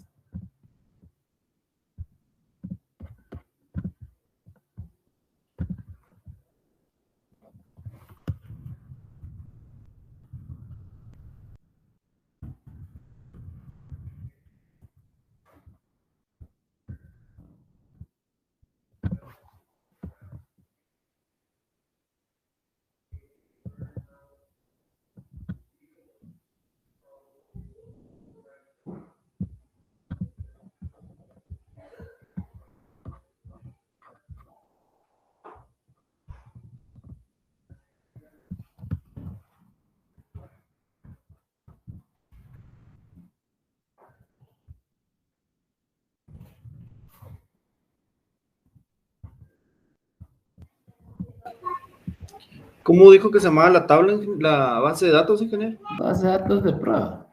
¿Cómo dijo que se llamaba la tabla, la base de datos, ingeniero? Base de datos de prueba.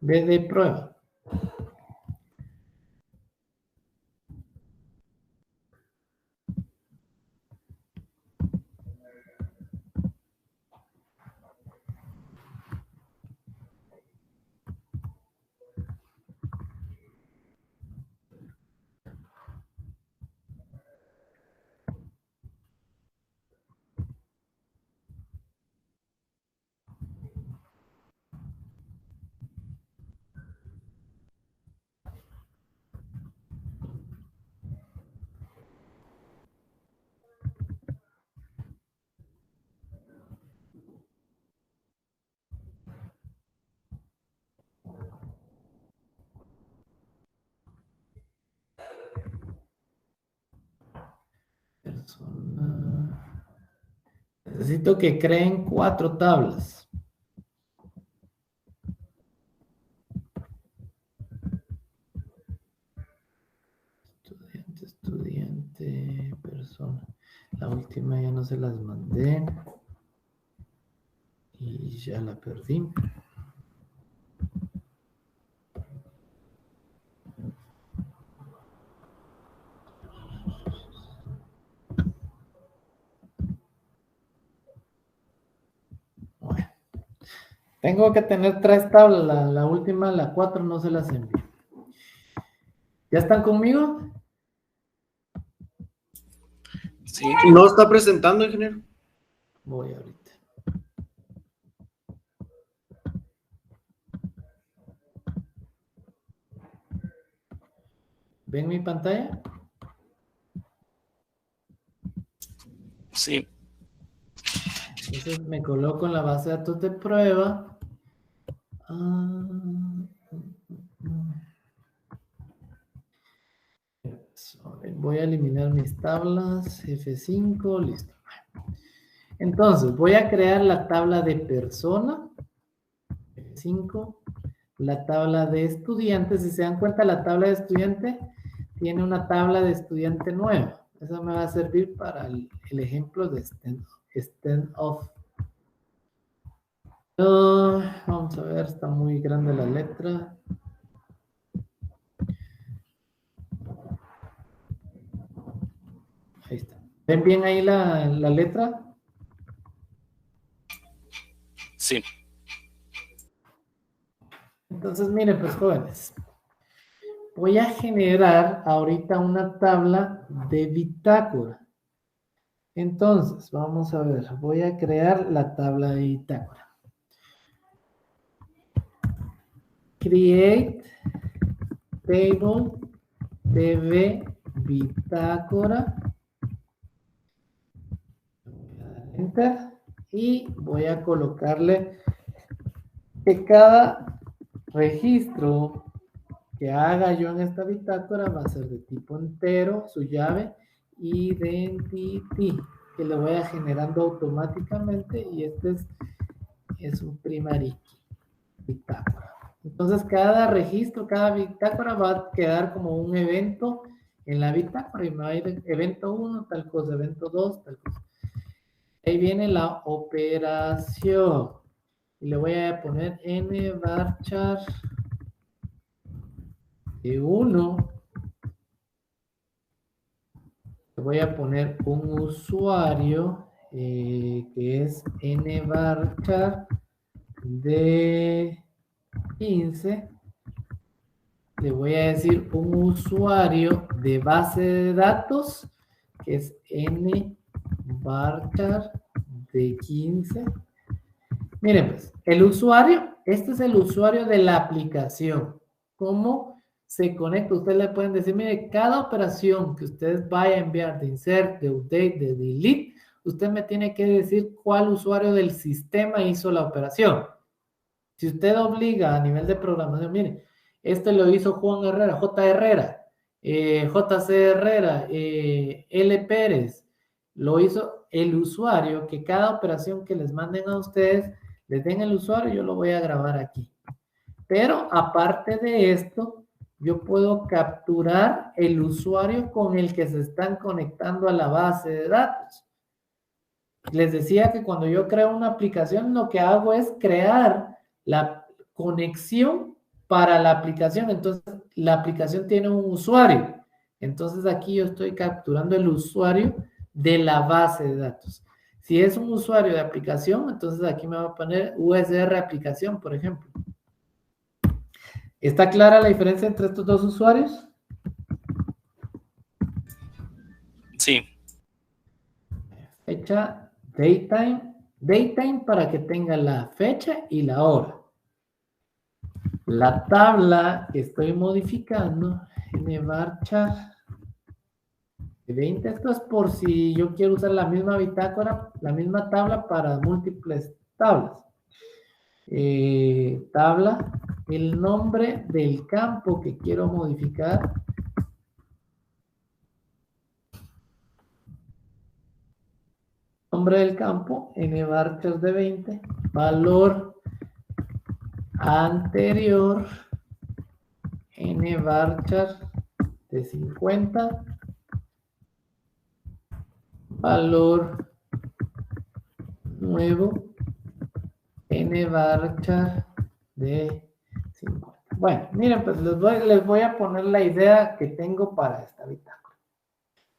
B de prueba. Necesito que creen 4 tablas. Estudiante, persona. La última ya no se las mandé. Y ya la perdí. Bueno. Tengo que tener 3 tablas. La última, la 4, no se las envío. ¿Ya están conmigo? Sí, No está presentando, ingeniero. Voy ahorita. ¿Ven mi pantalla? sí. Entonces me coloco en la base de datos de prueba. Voy a eliminar mis tablas. F5, listo. Entonces voy a crear la tabla de persona. F5. La tabla de estudiantes. Si se dan cuenta, la tabla de estudiante tiene una tabla de estudiante nueva. Esa me va a servir para el ejemplo de stand-off. Vamos a ver, está muy grande la letra. Ahí está. ¿Ven bien ahí la letra? Sí. Entonces, miren, pues jóvenes, voy a generar ahorita una tabla de bitácora. Entonces, vamos a ver, voy a crear la tabla de bitácora. Create table db bitácora. Enter. Y voy a colocarle que cada registro que haga yo en esta bitácora va a ser de tipo entero, su llave identity, que le voy a generando automáticamente, y este es un primary bitácora. Entonces cada registro, cada bitácora va a quedar como un evento en la bitácora y me va a ir evento 1, tal cosa, evento 2, tal cosa. Ahí viene la operación. Y le voy a poner nvarchar de 1. Le voy a poner un usuario que es nvarchar de 15. Le voy a decir un usuario de base de datos que es nvarchar de 15. Miren, pues, el usuario, este es el usuario de la aplicación. ¿Cómo se conecta? Ustedes le pueden decir, mire, cada operación que usted vaya a enviar de insert, de update, de delete, usted me tiene que decir cuál usuario del sistema hizo la operación. Si usted obliga a nivel de programación, mire, este lo hizo Juan Herrera, J. Herrera, JC Herrera, L. Pérez, lo hizo el usuario, que cada operación que les manden a ustedes, les den el usuario, yo lo voy a grabar aquí. Pero aparte de esto, yo puedo capturar el usuario con el que se están conectando a la base de datos. Les decía que cuando yo creo una aplicación, lo que hago es crear la conexión para la aplicación. Entonces, la aplicación tiene un usuario. Entonces, aquí yo estoy capturando el usuario de la base de datos. Si es un usuario de aplicación, entonces aquí me va a poner USR aplicación, por ejemplo. ¿Está clara la diferencia entre estos dos usuarios? Sí. Fecha, datetime para que tenga la fecha y la hora. La tabla que estoy modificando, nvarchar de 20, esto es por si yo quiero usar la misma bitácora, la misma tabla para múltiples tablas. Tabla, el nombre del campo que quiero modificar. nombre del campo, nvarchar de 20, valor anterior, nvarchar de 50, valor nuevo, nvarchar de 50. Bueno, miren, pues les voy a poner la idea que tengo para esta bitácora.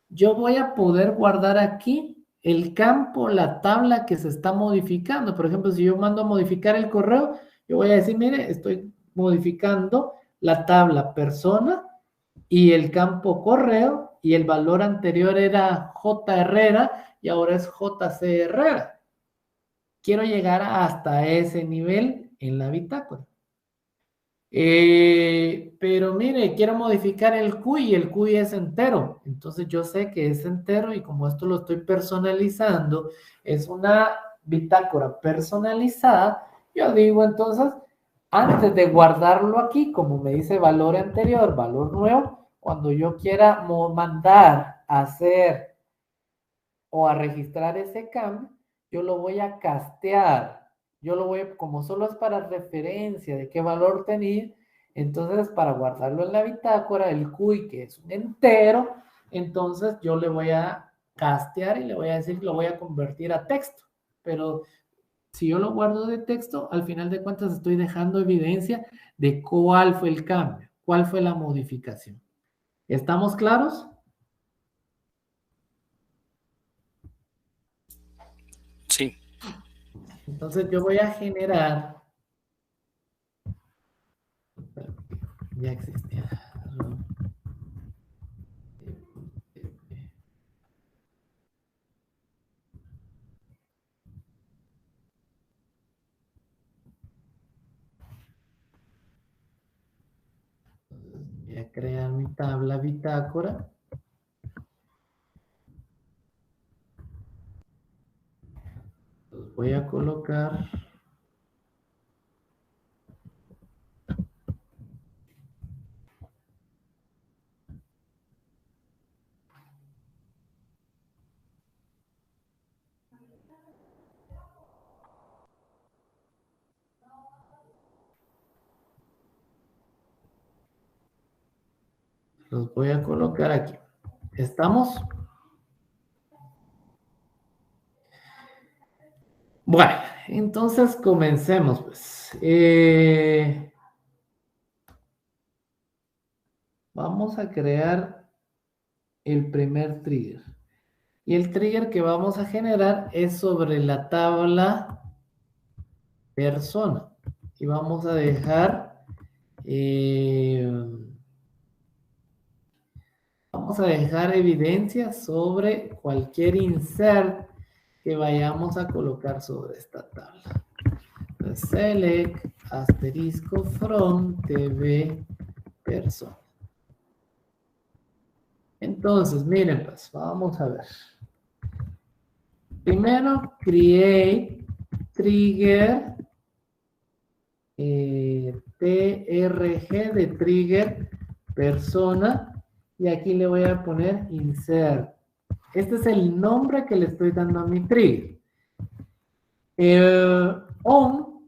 Yo voy a poder guardar aquí el campo, la tabla que se está modificando. Por ejemplo, si yo mando a modificar el correo, yo voy a decir, mire, estoy modificando la tabla persona y el campo correo, y el valor anterior era J. Herrera y ahora es JC Herrera. Quiero llegar hasta ese nivel en la bitácora. Pero mire, quiero modificar el CUI y el CUI es entero. Entonces yo sé que es entero y como esto lo estoy personalizando, es una bitácora personalizada, yo digo entonces, antes de guardarlo aquí, como me dice valor anterior, valor nuevo, cuando yo quiera mandar a hacer o a registrar ese cambio, yo lo voy a castear. Yo lo voy, como solo es para referencia de qué valor tenía, entonces para guardarlo en la bitácora, el CUI, que es un entero, entonces yo le voy a castear y le voy a decir, lo voy a convertir a texto. Pero si yo lo guardo de texto, al final de cuentas estoy dejando evidencia de cuál fue el cambio, cuál fue la modificación. ¿Estamos claros? Sí. Entonces yo voy a generar, ya existía, voy a crear mi tabla bitácora. Los voy a colocar. Los voy a colocar aquí. ¿Estamos? Bueno, entonces comencemos, pues. Vamos a crear el primer trigger. Y el trigger que vamos a generar es sobre la tabla persona. Y vamos a dejar... vamos a dejar evidencia sobre cualquier insert que vayamos a colocar sobre esta tabla. Select asterisco from TV persona. Entonces, miren, pues vamos a ver. Primero, create trigger TRG de trigger persona. Y aquí le voy a poner insert. Este es el nombre que le estoy dando a mi trigger. On,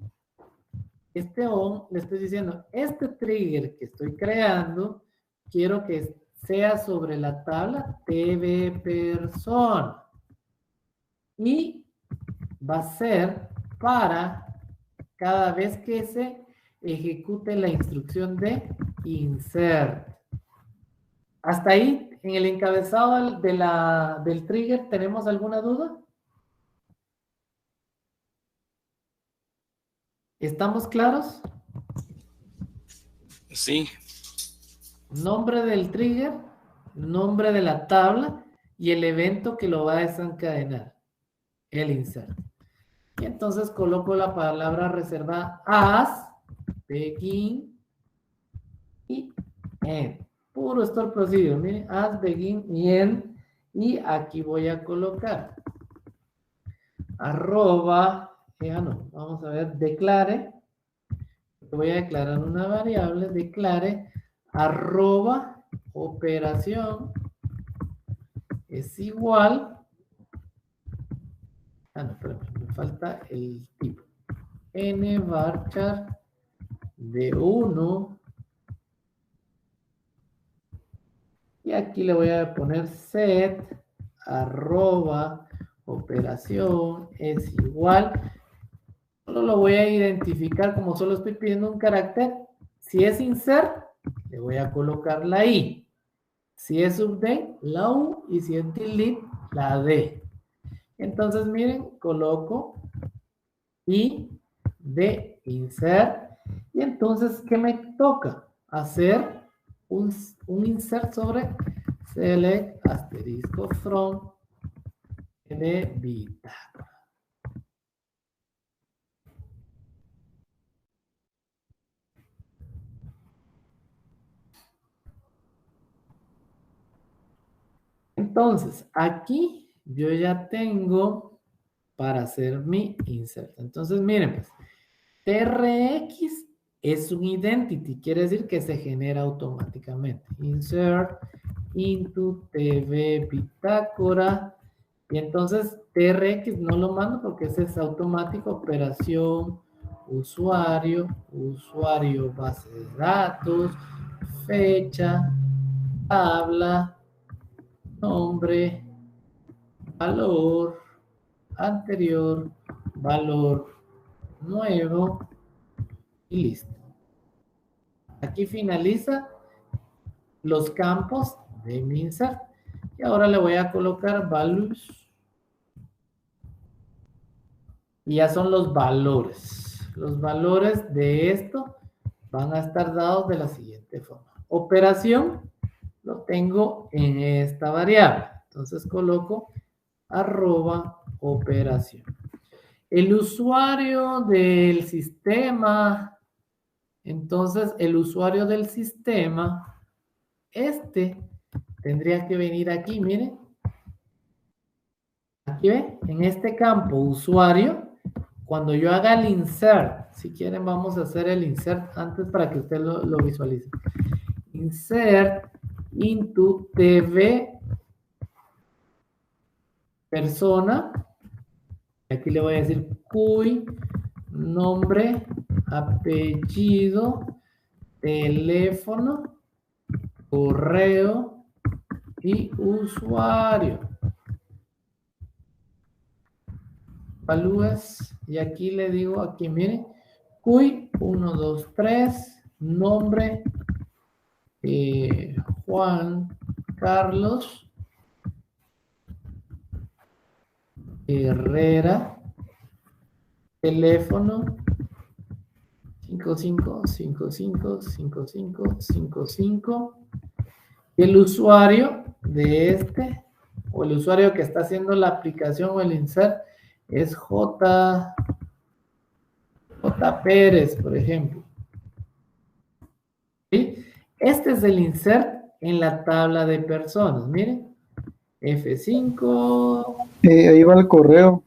este on, le estoy diciendo, este trigger que estoy creando, quiero que sea sobre la tabla TV persona. Y va a ser para cada vez que se ejecute la instrucción de insert. Hasta ahí, en el encabezado del trigger, ¿tenemos alguna duda? ¿Estamos claros? Sí. Nombre del trigger, nombre de la tabla y el evento que lo va a desencadenar, el insert. Y entonces coloco la palabra reservada as, begin y end. Puro store procedure, miren, as, begin y end. Y aquí voy a colocar arroba, vamos a ver, declare. Voy a declarar una variable, declare arroba operación es igual no, espérame, me falta el tipo. nvarchar de 1. Y aquí le voy a poner set arroba operación es igual. Solo lo voy a identificar como solo estoy pidiendo un carácter. Si es insert, le voy a colocar la I. Si es update, la U. Y si es delete, la D. Entonces, miren, coloco I de insert. Y entonces, ¿qué me toca? Hacer un insert sobre select asterisco from de bitácora. Entonces, aquí yo ya tengo para hacer mi insert. Entonces, miren, pues, TRX es un identity, quiere decir que se genera automáticamente. Insert into TV bitácora. Y entonces TRX no lo mando porque ese es automático. Operación, usuario, usuario base de datos, fecha, tabla, nombre, valor, anterior, valor nuevo y listo. Aquí finaliza los campos de mi insert. Y ahora le voy a colocar values. Y ya son los valores. Los valores de esto van a estar dados de la siguiente forma. Operación lo tengo en esta variable. Entonces coloco arroba operación. El usuario del sistema, entonces el usuario del sistema, tendría que venir aquí, miren. Aquí ven, en este campo usuario, cuando yo haga el insert, si quieren vamos a hacer el insert antes para que usted lo visualice. Insert into TV persona. Aquí le voy a decir cuy, nombre, apellido, teléfono, correo y usuario. Valúas, y aquí le digo, aquí miren, cuy 1, 2, 3, nombre Juan Carlos Herrera, teléfono 55555555. El usuario de o el usuario que está haciendo la aplicación o el insert es J. Pérez, por ejemplo. ¿Sí? Este es el insert en la tabla de personas. Miren. F5. Ahí va el correo.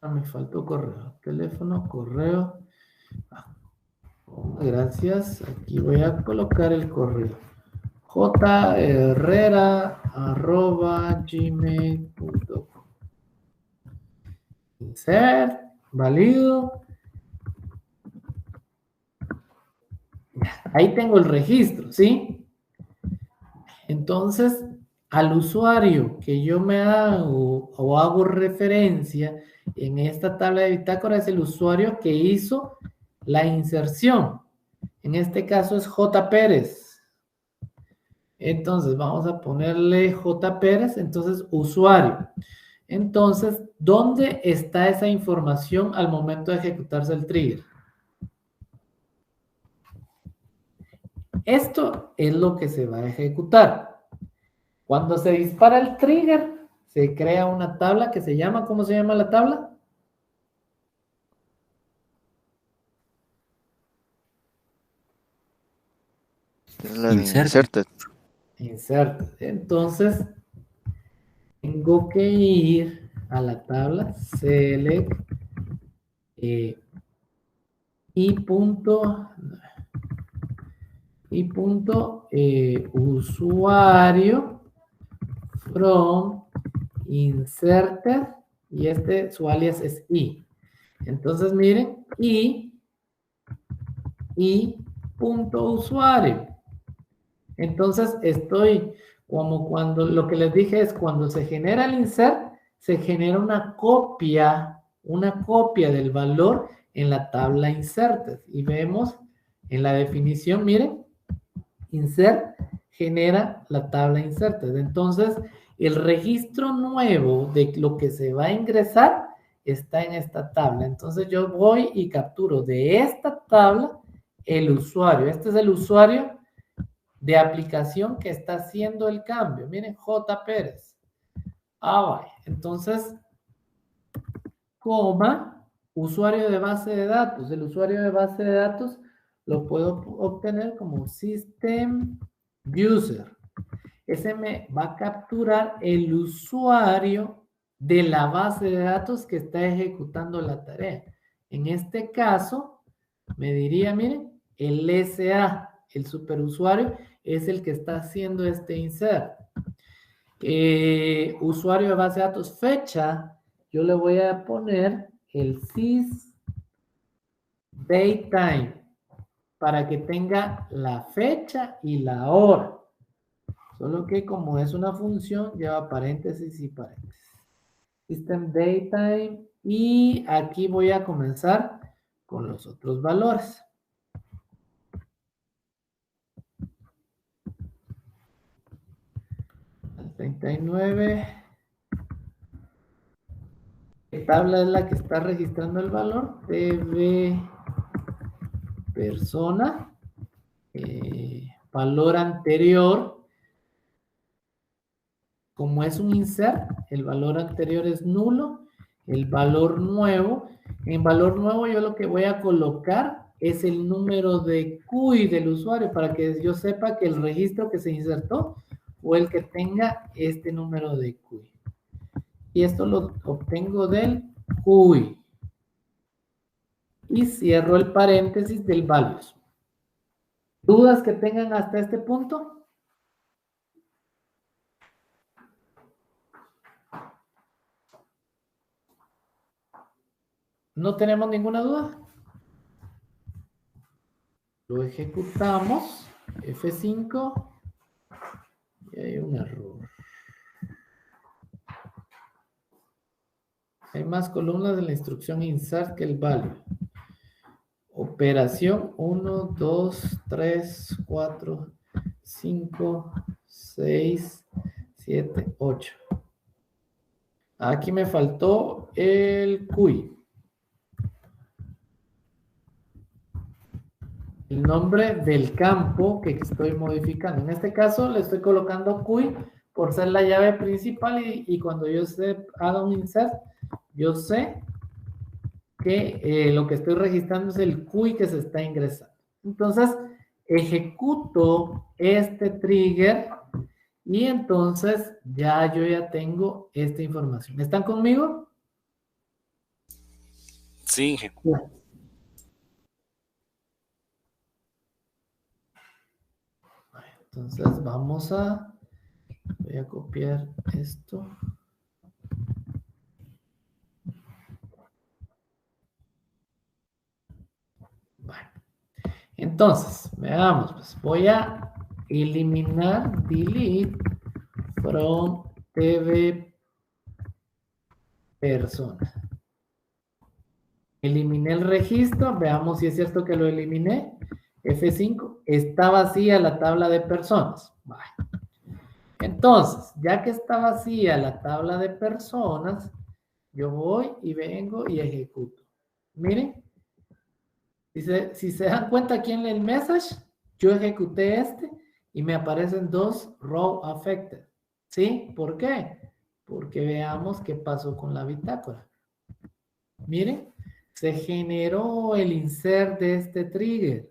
Me faltó correo. Teléfono, correo. Gracias. Aquí voy a colocar el correo. jherrera@gmail.com. Insert, válido. Ahí tengo el registro, ¿sí? Entonces, al usuario que yo me hago o hago referencia en esta tabla de bitácora es el usuario que hizo la inserción. En este caso es J. Pérez. Entonces, vamos a ponerle J. Pérez, entonces usuario. Entonces, ¿dónde está esa información al momento de ejecutarse el trigger? Esto es lo que se va a ejecutar. Cuando se dispara el trigger, se crea una tabla que se llama, ¿cómo se llama la tabla? Es la de inserted. Inserted. Entonces, tengo que ir a la tabla select usuario from inserted y su alias es I. Entonces, miren, I punto usuario. Entonces, estoy como cuando, lo que les dije es cuando se genera el insert, se genera una copia del valor en la tabla inserted. Y vemos en la definición, miren, insert genera la tabla inserted. Entonces, el registro nuevo de lo que se va a ingresar está en esta tabla. Entonces, yo voy y capturo de esta tabla el usuario. Este es el usuario de aplicación que está haciendo el cambio. Miren, J. Pérez. Vaya. Entonces, coma, usuario de base de datos. El usuario de base de datos lo puedo obtener como system user. Ese me va a capturar el usuario de la base de datos que está ejecutando la tarea. En este caso, me diría, miren, el SA, el superusuario, es el que está haciendo este insert. Usuario de base de datos, fecha, yo le voy a poner el sys datetime para que tenga la fecha y la hora. Solo que como es una función, lleva paréntesis y paréntesis. System datetime. Y aquí voy a comenzar con los otros valores. El 39. ¿Qué tabla es la que está registrando el valor? TV persona. Valor anterior. Como es un insert, el valor anterior es nulo. El valor nuevo. En valor nuevo yo lo que voy a colocar es el número de QI del usuario para que yo sepa que el registro que se insertó fue el que tenga este número de QI. Y esto lo obtengo del QI. Y cierro el paréntesis del values. ¿Dudas que tengan hasta este punto? ¿No tenemos ninguna duda? Lo ejecutamos. F5. Y hay un error. Hay más columnas de la instrucción insert que el value. Operación 1, 2, 3, 4, 5, 6, 7, 8. Aquí me faltó el QI. El nombre del campo que estoy modificando. En este caso le estoy colocando QI por ser la llave principal y cuando yo haga un insert, yo sé que lo que estoy registrando es el QI que se está ingresando. Entonces, ejecuto este trigger y entonces yo ya tengo esta información. ¿Están conmigo? Sí. Bueno. Entonces voy a copiar esto. Bueno. Entonces, veamos, pues voy a eliminar delete from TV persona. Eliminé el registro, veamos si es cierto que lo eliminé. F5, está vacía la tabla de personas. Vale. Entonces, ya que está vacía la tabla de personas, yo voy y vengo y ejecuto. Miren, si se dan cuenta aquí en el message, yo ejecuté este y me aparecen dos row affected. ¿Sí? ¿Por qué? Porque veamos qué pasó con la bitácora. Miren, se generó el insert de este trigger.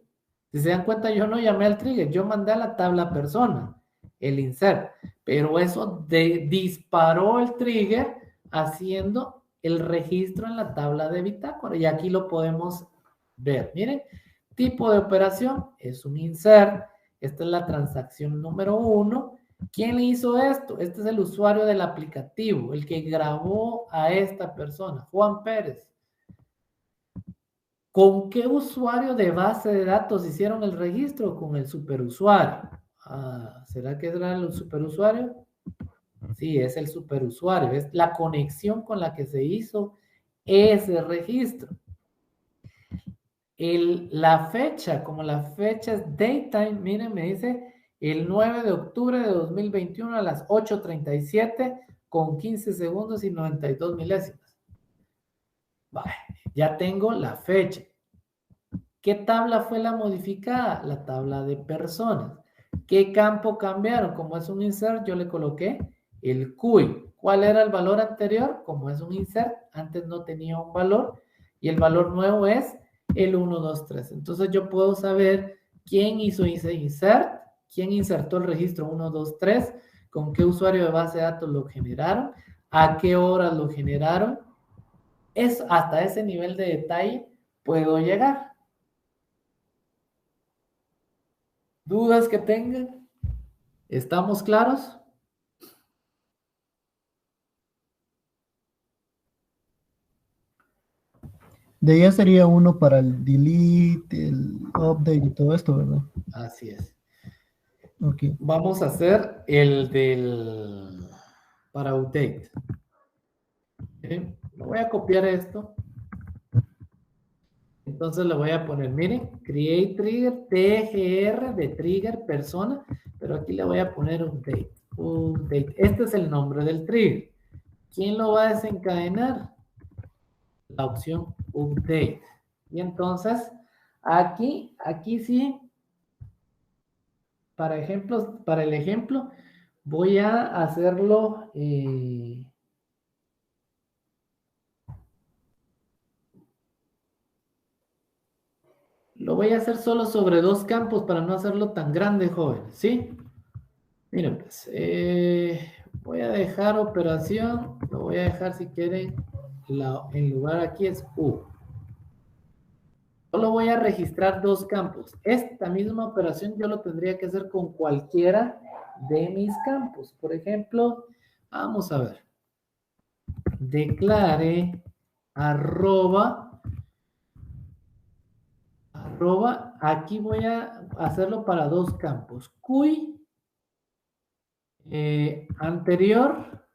Si se dan cuenta, yo no llamé al trigger, yo mandé a la tabla persona, el insert. Pero eso disparó el trigger haciendo el registro en la tabla de bitácora. Y aquí lo podemos ver. Miren, tipo de operación es un insert. Esta es la transacción número 1. ¿Quién le hizo esto? Este es el usuario del aplicativo, el que grabó a esta persona, Juan Pérez. ¿Con qué usuario de base de datos hicieron el registro? Con el superusuario. ¿Será que era el superusuario? Sí, es el superusuario. Es la conexión con la que se hizo ese registro. La fecha, como la fecha es datetime, miren, me dice el 9 de octubre de 2021 a las 8:37 con 15 segundos y 92 milésimas. Vale, ya tengo la fecha. ¿Qué tabla fue la modificada? La tabla de personas. ¿Qué campo cambiaron? Como es un insert, yo le coloqué el CUI. ¿Cuál era el valor anterior? Como es un insert, antes no tenía un valor y el valor nuevo es el 1, 2, 3. Entonces yo puedo saber quién hizo ese insert, quién insertó el registro 1, 2, 3, con qué usuario de base de datos lo generaron, a qué horas lo generaron. Hasta ese nivel de detalle puedo llegar. ¿Dudas que tengan? ¿Estamos claros? De ella sería uno para el delete, el update y todo esto, ¿verdad? Así es. Ok. Vamos a hacer el del para update. ¿Sí? Me voy a copiar esto. Entonces le voy a poner, miren, create trigger, TGR de trigger persona, pero aquí le voy a poner update. Update. Este es el nombre del trigger. ¿Quién lo va a desencadenar? La opción update. Y entonces, aquí sí, para ejemplos, para el ejemplo, voy a hacerlo. Lo voy a hacer solo sobre 2 campos para no hacerlo tan grande, jóvenes, ¿sí? Miren, pues, voy a dejar operación, lo voy a dejar si quieren, en lugar aquí es U. Solo voy a registrar 2 campos. Esta misma operación yo lo tendría que hacer con cualquiera de mis campos. Por ejemplo, vamos a ver. Declare arroba, aquí voy a hacerlo para 2 campos. CUI anterior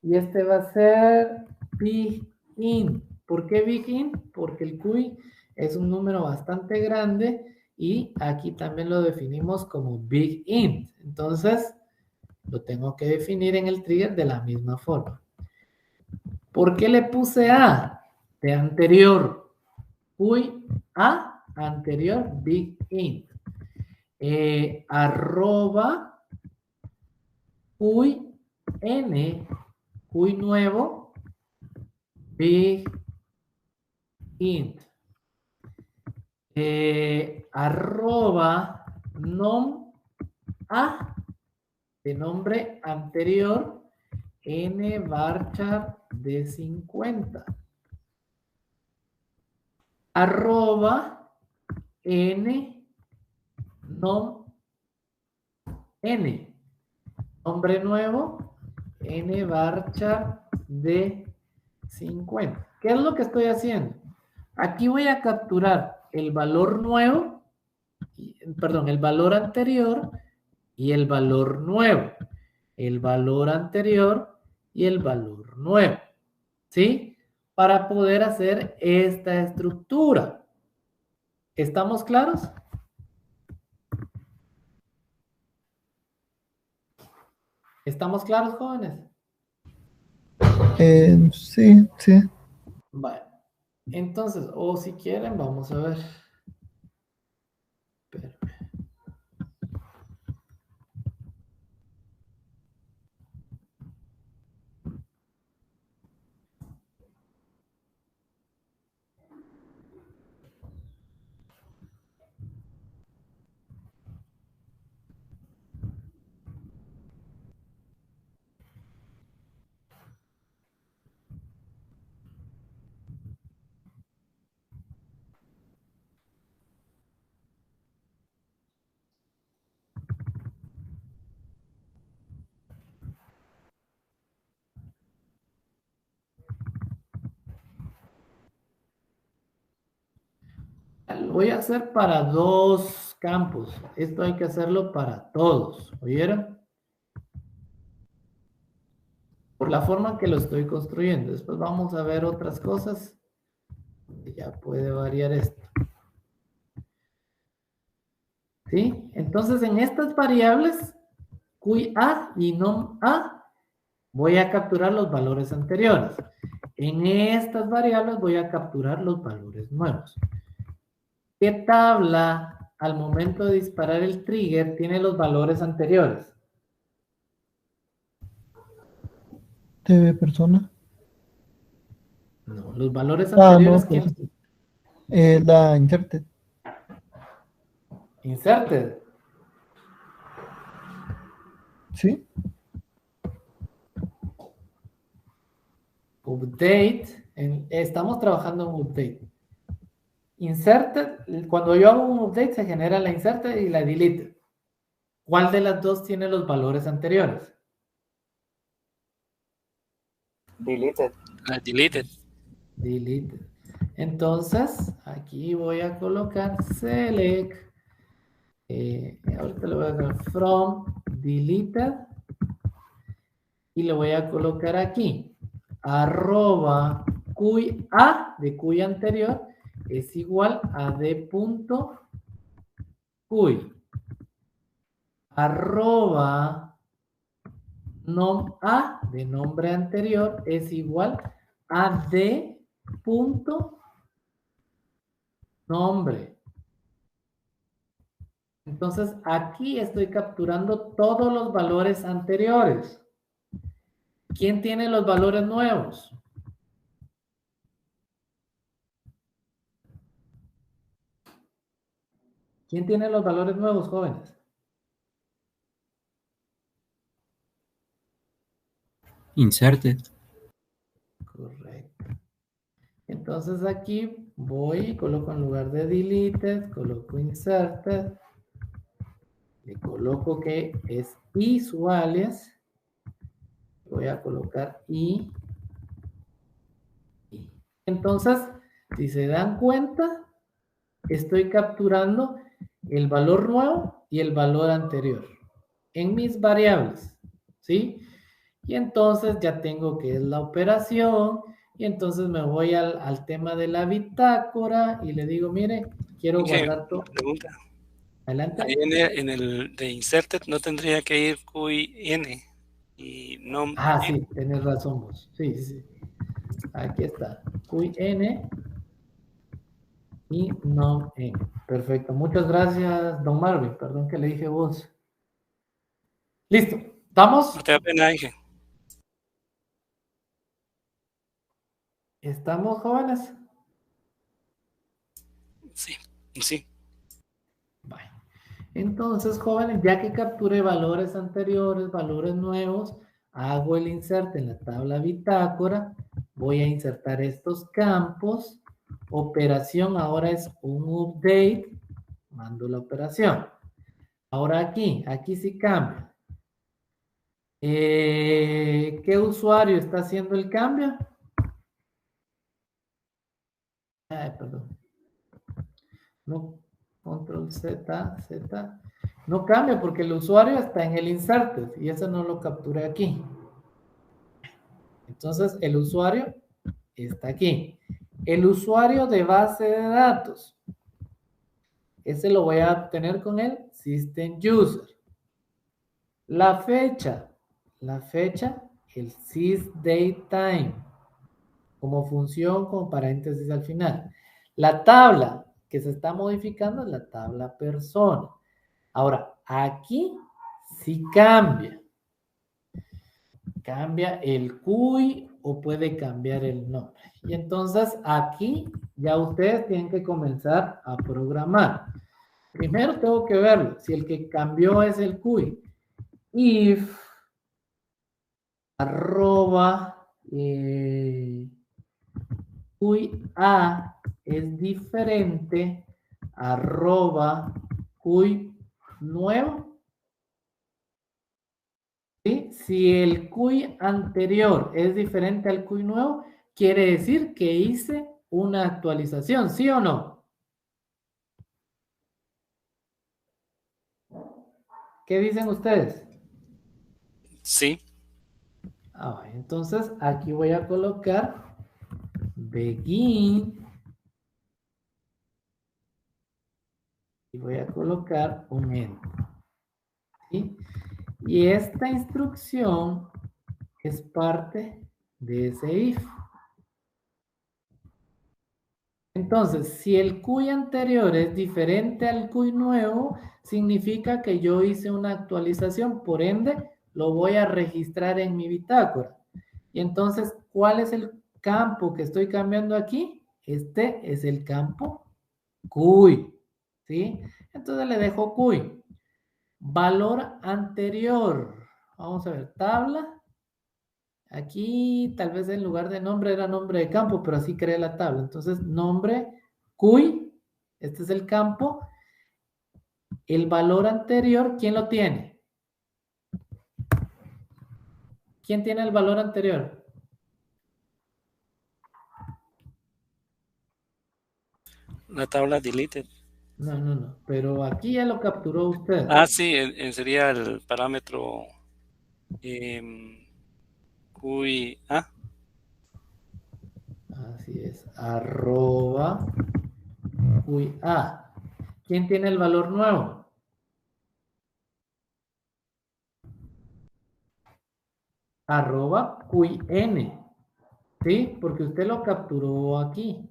y este va a ser begin. ¿Por qué begin? Porque el CUI es un número bastante grande y aquí también lo definimos como begin. Entonces, lo tengo que definir en el trigger de la misma forma. ¿Por qué le puse A? De anterior. CUI A anterior begin. Arroba CUI N CUI nuevo big int arroba nom a de nombre anterior n varchar de 50 arroba n nom n nombre nuevo n varchar de 50. ¿Qué es lo que estoy haciendo? Aquí voy a capturar el valor nuevo, perdón, el valor anterior y el valor nuevo. El valor anterior y el valor nuevo. ¿Sí? Para poder hacer esta estructura. ¿Estamos claros? ¿Estamos claros, jóvenes? Sí, sí. Vale. Entonces, o si quieren, vamos a ver. Espérame. voy a hacer para 2 campos. Esto hay que hacerlo para todos. ¿Oyeron? Por la forma que lo estoy construyendo. Después vamos a ver otras cosas. Ya puede variar esto. ¿Sí? Entonces, en estas variables, QA y NOM-A, voy a capturar los valores anteriores. En estas variables voy a capturar los valores nuevos. ¿Qué tabla al momento de disparar el trigger tiene los valores anteriores? TV persona. No, los valores No, anteriores, pues, ¿quién? la inserted. Inserted. ¿Sí? Update. Estamos trabajando en update. Inserted, cuando yo hago un update se genera la inserted y la deleted. ¿Cuál de las dos tiene los valores anteriores? Deleted. Deleted. Deleted. Entonces, aquí voy a colocar select. Ahorita le voy a dar from deleted. Y le voy a colocar aquí. Arroba cuy A de cuy anterior es igual a d punto cuy. Arroba nom A de nombre anterior es igual a d punto nombre. Entonces aquí estoy capturando todos los valores anteriores. ¿Quién tiene los valores nuevos? ¿Quién tiene los valores nuevos, jóvenes? Inserted. Correcto. Entonces aquí voy y coloco en lugar de deleted, coloco inserted. Le coloco que es isuales. Voy a colocar i. Entonces, si se dan cuenta, estoy capturando el valor nuevo y el valor anterior en mis variables, ¿sí? Y entonces ya tengo que es la operación y entonces me voy al tema de la bitácora y le digo, mire, quiero guardar todo. Pregunta. Adelante. Ahí en el de inserted no tendría que ir QN y no. Ah, sí, tienes razón vos. Sí, sí. Aquí está. QN y no N. Perfecto. Muchas gracias, don Marvin. Perdón que le dije vos. Listo. ¿Estamos? No te da pena, dije. ¿Estamos, jóvenes? Sí, sí. Bueno. Entonces, jóvenes, ya que capturé valores anteriores, valores nuevos, hago el insert en la tabla bitácora, voy a insertar estos campos, operación ahora es un update, mando la operación. Ahora aquí sí cambia. ¿Qué usuario está haciendo el cambio? Ay, perdón. No, control Z. No cambia porque el usuario está en el inserted y eso no lo capturé aquí. Entonces, el usuario está aquí. El usuario de base de datos. Ese lo voy a obtener con el System User. La fecha, el sysDateTime, como función, como paréntesis al final. La tabla que se está modificando es la tabla persona. Ahora, aquí sí cambia. Cambia el CUI o puede cambiar el nombre. Y entonces aquí ya ustedes tienen que comenzar a programar. Primero tengo que verlo. Si el que cambió es el CUI. If arroba CUI A es diferente arroba CUI nuevo. ¿Sí? Si el CUI anterior es diferente al CUI nuevo, quiere decir que hice una actualización, ¿sí o no? ¿Qué dicen ustedes? Sí. Entonces aquí voy a colocar begin y voy a colocar un end. ¿Sí? Y esta instrucción es parte de ese if. Entonces, si el cuy anterior es diferente al cuy nuevo, significa que yo hice una actualización, por ende, lo voy a registrar en mi bitácora. Y entonces, ¿cuál es el campo que estoy cambiando aquí? Este es el campo cuy, ¿sí? Entonces le dejo cuy. Valor anterior. Vamos a ver, tabla. Aquí tal vez en lugar de nombre era nombre de campo, pero así creé la tabla. Entonces, nombre cuy, este es el campo. El valor anterior, ¿quién lo tiene? ¿Quién tiene el valor anterior? La tabla deleted. No. Pero aquí ya lo capturó usted. Ah, sí, sería el parámetro cuy A. Así es. Arroba cuy A. ¿Quién tiene el valor nuevo? Arroba cuy N. ¿Sí? Porque usted lo capturó aquí.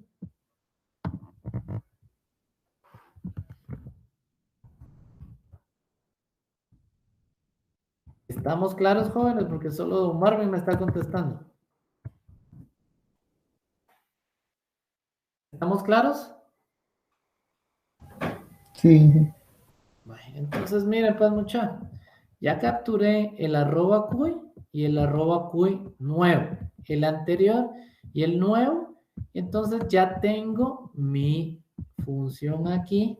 ¿Estamos claros, jóvenes? Porque solo Don Marvin me está contestando. ¿Estamos claros? Sí. Bueno, entonces, miren, pues, mucha. Ya capturé el arroba cuy y el arroba cuy nuevo. El anterior y el nuevo. Entonces, ya tengo mi función aquí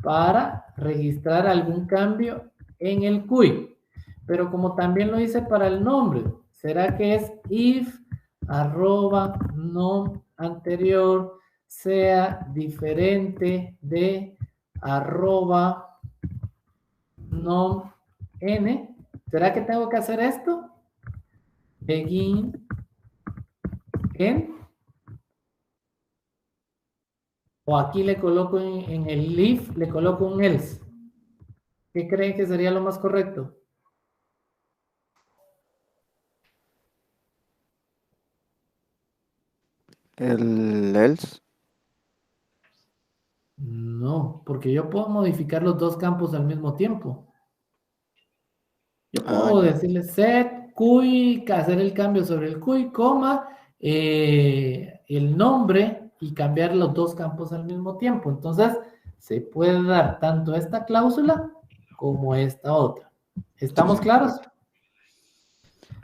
para registrar algún cambio en el cuy. Pero como también lo hice para el nombre, ¿será que es if arroba nom anterior sea diferente de arroba nom n? ¿Será que tengo que hacer esto? Begin en. O aquí le coloco en el if, le coloco un else. ¿Qué creen que sería lo más correcto? El else. No, porque yo puedo modificar los dos campos al mismo tiempo. Yo puedo ya. decirle set cuy, hacer el cambio sobre el cuy, coma, el nombre y cambiar los dos campos al mismo tiempo. Entonces, se puede dar tanto esta cláusula como esta otra. ¿Estamos claros?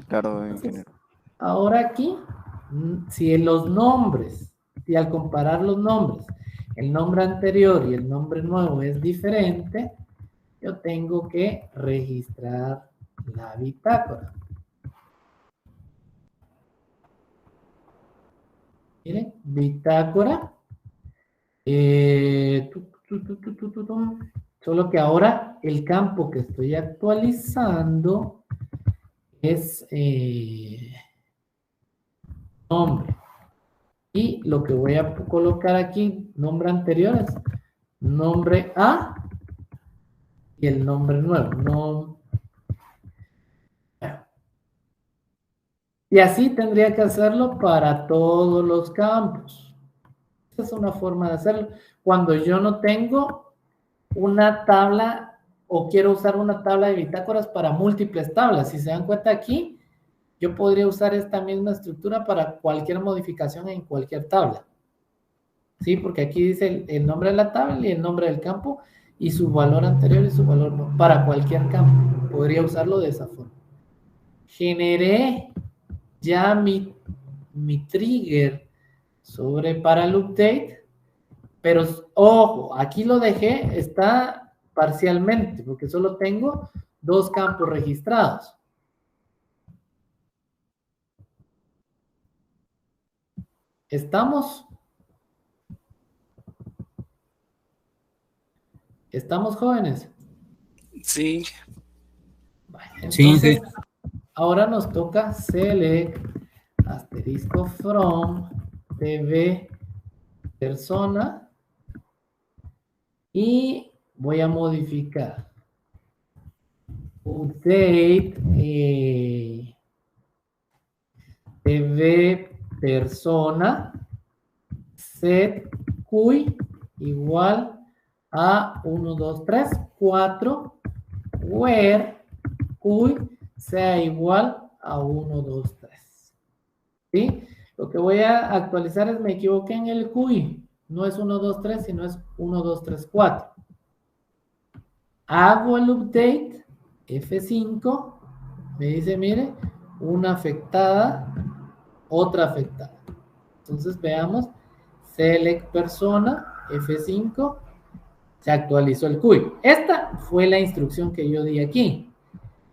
Claro, Entonces, ingeniero. ahora aquí, si en los nombres, si al comparar los nombres, el nombre anterior y el nombre nuevo es diferente, yo tengo que registrar la bitácora. Miren, bitácora. Solo que ahora el campo que estoy actualizando es nombre. Y lo que voy a colocar aquí, nombre anterior es nombre A y el nombre nuevo. No. Y así tendría que hacerlo para todos los campos. Esa es una forma de hacerlo. Cuando yo no tengo una tabla o quiero usar una tabla de bitácoras para múltiples tablas. Si se dan cuenta aquí, yo podría usar esta misma estructura para cualquier modificación en cualquier tabla. ¿Sí? Porque aquí dice el nombre de la tabla y el nombre del campo y su valor anterior y su valor no, para cualquier campo. Podría usarlo de esa forma. Generé ya mi trigger para el update, pero ojo, aquí lo dejé, está parcialmente, porque solo tengo dos campos registrados. ¿Estamos? ¿Estamos, jóvenes? Sí. Sí, Entonces, sí. ahora nos toca select asterisco from TV persona y voy a modificar update TV persona set cuy igual a 1, 2, 3, 4 where cuy sea igual a 1, 2, 3. ¿Sí? Lo que voy a actualizar es, me equivoqué en el cuy. No es 1, 2, 3, sino es 1, 2, 3, 4. Hago el update, F5, me dice, mire, una afectada, otra afectada. Entonces veamos, select persona, F5, se actualizó el cuy. Esta fue la instrucción que yo di aquí.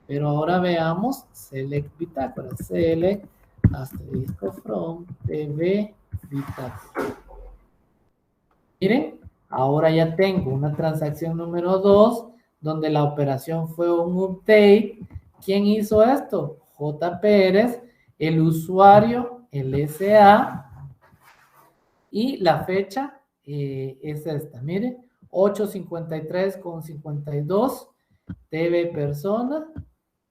Pero ahora veamos select bitácora, select asterisco from TV bitácora. Miren, ahora ya tengo una transacción número 2 donde la operación fue un update. ¿Quién hizo esto? J. Pérez, el usuario, el SA, y la fecha es esta, mire, 8:53:52, TV persona,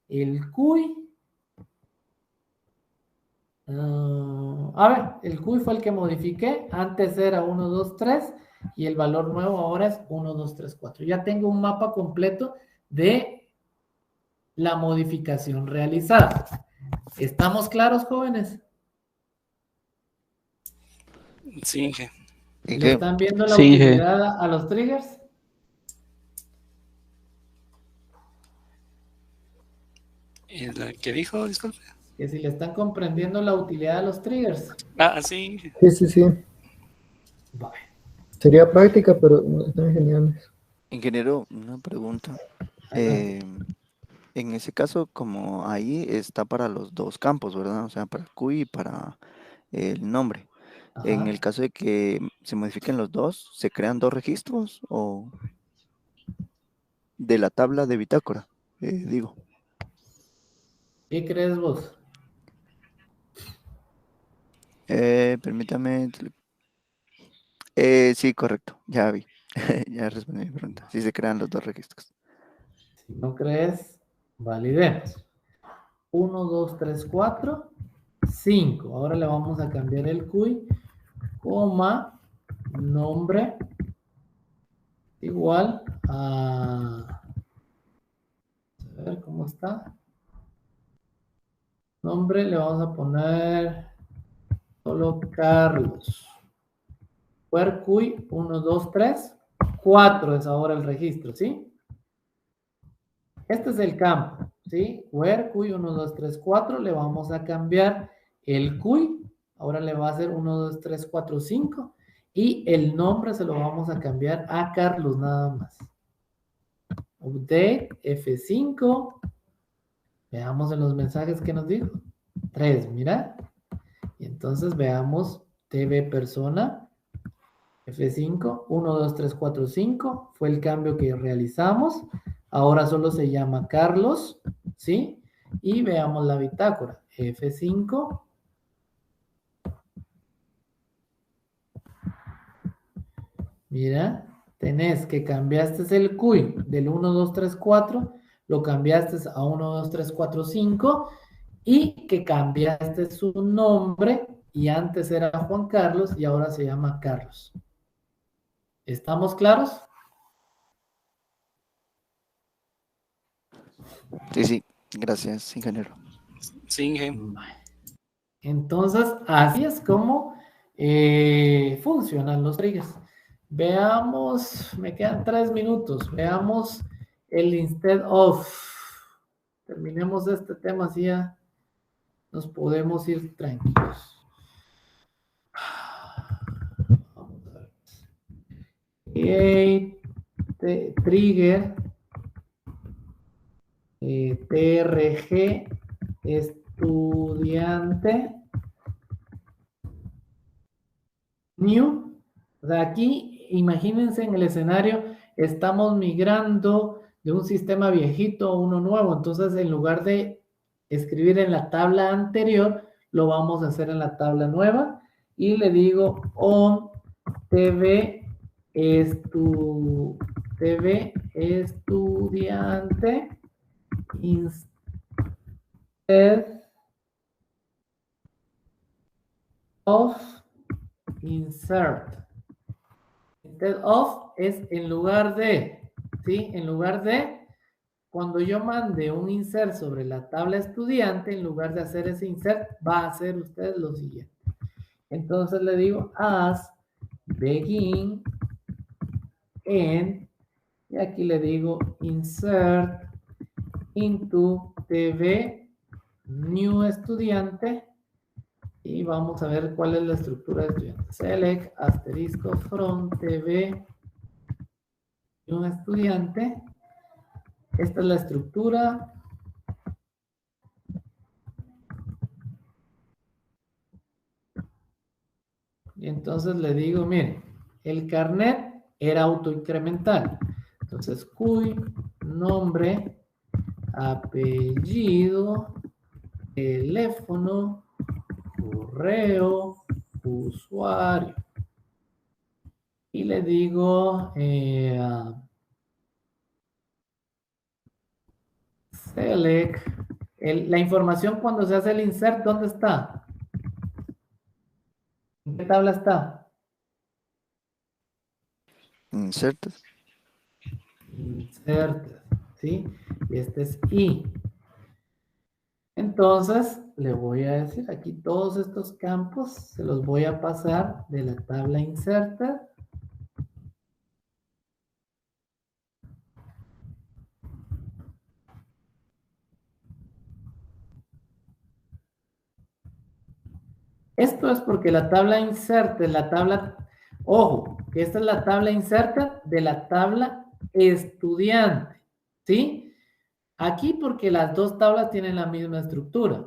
el CUI. A ver, el CUI fue el que modifiqué, antes era 1, 2, 3 y el valor nuevo ahora es 1, 2, 3, 4. Ya tengo un mapa completo de la modificación realizada. ¿Estamos claros, jóvenes? Sí, Inge. ¿Le están viendo la Sí, Inge. utilidad a los triggers? ¿Qué dijo? Disculpe. Que si le están comprendiendo la utilidad de los triggers. Ah, sí. Sí, sí, sí. Vale. Sería práctica, pero están geniales. Ingeniero, una pregunta. Adelante. En ese caso, como ahí está para los dos campos, ¿verdad? O sea, para el CUI y para el nombre. En Ajá. el caso de que se modifiquen los dos, ¿se crean dos registros o de la tabla de bitácora? Digo. ¿Qué crees vos? Permítame. Sí, correcto, ya vi. Ya respondí mi pregunta. Sí se crean los dos registros. Si no crees, validemos. 1, 2, 3, 4, 5. Ahora le vamos a cambiar el CUI, coma, nombre, igual a ver cómo está. Nombre le vamos a poner solo Carlos. Where CUI 1, 2, 3, 4 es ahora el registro, ¿sí? Este es el campo, ¿sí? Where CUI 1, 2, 3, 4. Le vamos a cambiar el CUI. Ahora le va a hacer 1, 2, 3, 4, 5. Y el nombre se lo vamos a cambiar a Carlos nada más. Update F5. Veamos en los mensajes que nos dijo. 3, mira. Y entonces veamos TV persona. F5, 1, 2, 3, 4, 5. Fue el cambio que realizamos. Ahora solo se llama Carlos, ¿sí? Y veamos la bitácora. F5. Mira, tenés que cambiaste el CUI del 1, 2, 3, 4, lo cambiaste a 1, 2, 3, 4, 5 y que cambiaste su nombre y antes era Juan Carlos y ahora se llama Carlos. ¿Estamos claros? Sí, sí, gracias, ingeniero. Sí, Inge. Entonces, así es como funcionan los triggers. Veamos, me quedan 3 minutos. Veamos el instead of. Terminemos este tema, así ya nos podemos ir tranquilos. Vamos a ver. Create trigger TRG estudiante new. O sea, aquí imagínense en el escenario, estamos migrando de un sistema viejito a uno nuevo. Entonces, en lugar de escribir en la tabla anterior, lo vamos a hacer en la tabla nueva. Y le digo on TV estudiante instead of insert. Instead of es en lugar de, ¿sí? En lugar de, cuando yo mande un insert sobre la tabla estudiante, en lugar de hacer ese insert, va a hacer usted lo siguiente. Entonces le digo as begin en, y aquí le digo insert into TV new estudiante, y vamos a ver cuál es la estructura de estudiante. Select asterisco from TV new estudiante. Esta es la estructura. Y entonces le digo, miren, el carnet era autoincremental. Entonces, cuy, nombre, apellido, teléfono, correo, usuario. Y le digo, select, la información cuando se hace el insert, ¿dónde está? ¿En qué tabla está? Inserted. Inserted, ¿sí? Y este es I. Entonces, le voy a decir aquí todos estos campos, se los voy a pasar de la tabla inserted. Esto es porque la tabla inserted, la tabla, ojo, que esta es la tabla inserted de la tabla estudiante, ¿sí? Aquí porque las dos tablas tienen la misma estructura,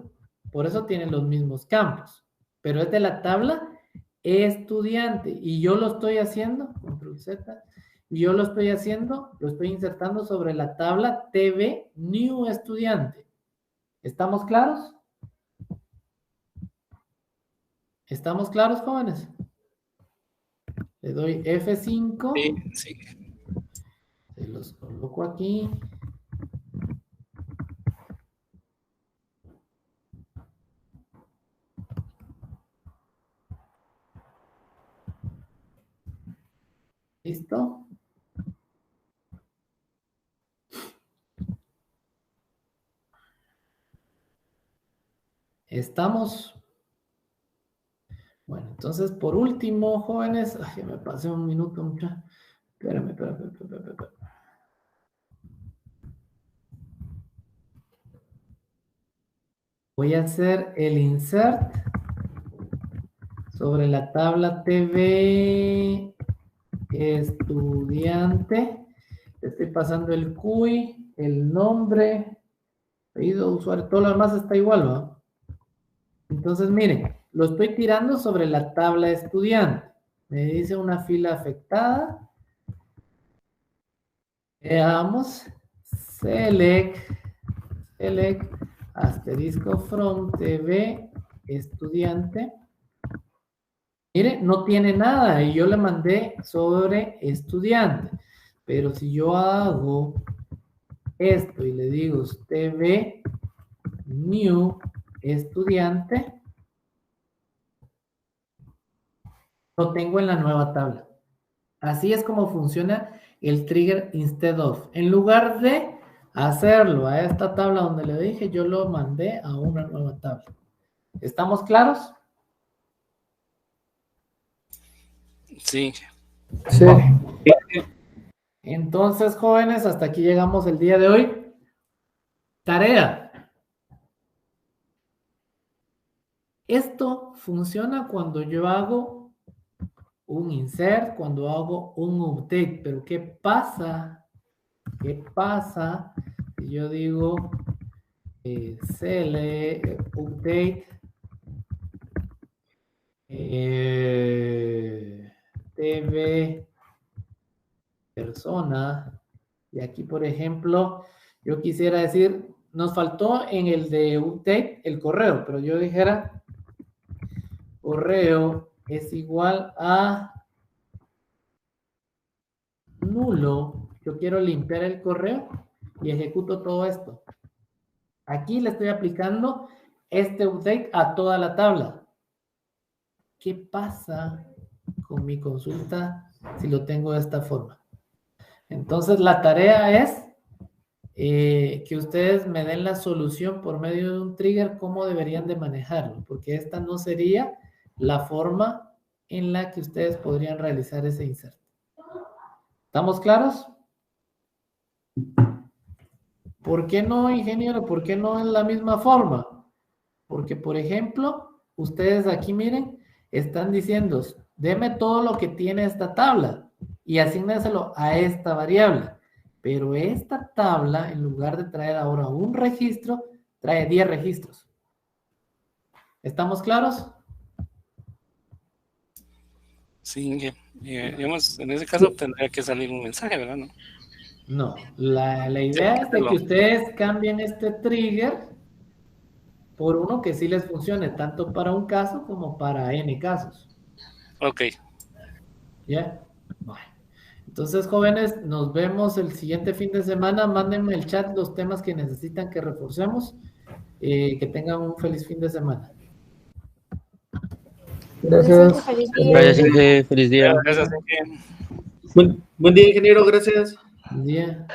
por eso tienen los mismos campos, pero es de la tabla estudiante y yo lo estoy haciendo, control Z, y yo lo estoy haciendo, lo estoy insertando sobre la tabla TV New Estudiante. ¿Estamos claros? ¿Estamos claros, jóvenes? Le doy F5. Sí, sí. Se los coloco aquí. ¿Listo? ¿Estamos? Bueno, entonces, por último, jóvenes, ay, me pasé un minuto, mucha. Espérame. Voy a hacer el insert sobre la tabla TV estudiante. Estoy pasando el CUI, el nombre, apellido, usuario, todo lo demás está igual, ¿no? Entonces, miren, lo estoy tirando sobre la tabla estudiante. Me dice una fila afectada. Veamos. Select, asterisco from TV estudiante. Mire, no tiene nada y yo le mandé sobre estudiante. Pero si yo hago esto y le digo TV new estudiante, lo tengo en la nueva tabla. Así es como funciona el trigger instead of. En lugar de hacerlo a esta tabla donde le dije, yo lo mandé a una nueva tabla. ¿Estamos claros? Sí. Sí. Entonces, jóvenes, hasta aquí llegamos el día de hoy. Tarea. Esto funciona cuando yo hago un insert, cuando hago un update. Pero ¿qué pasa? ¿Qué pasa si yo digo update TV persona Y aquí, por ejemplo, yo quisiera decir, nos faltó en el de update el correo, pero yo dijera, correo es igual a nulo. Yo quiero limpiar el correo y ejecuto todo esto. Aquí le estoy aplicando este update a toda la tabla. ¿Qué pasa con mi consulta si lo tengo de esta forma? Entonces la tarea es que ustedes me den la solución por medio de un trigger, cómo deberían de manejarlo, porque esta no sería la forma en la que ustedes podrían realizar ese insert. ¿Estamos claros? ¿Por qué no, ingeniero? ¿Por qué no en la misma forma? Porque, por ejemplo, ustedes aquí, miren, están diciendo, deme todo lo que tiene esta tabla y asignáselo a esta variable. Pero esta tabla, en lugar de traer ahora un registro, trae 10 registros. ¿Estamos claros? Sí, digamos, en ese caso tendría que salir un mensaje, ¿verdad? No, la idea es de que ustedes cambien este trigger por uno que sí les funcione, tanto para un caso como para N casos. Ok. ¿Ya? Bueno. Entonces, jóvenes, nos vemos el siguiente fin de semana. Mándenme el chat los temas que necesitan que reforcemos. Que tengan un feliz fin de semana. Gracias. Gracias, Inge. Feliz día. Gracias, Buen día, ingeniero, gracias. Buen día.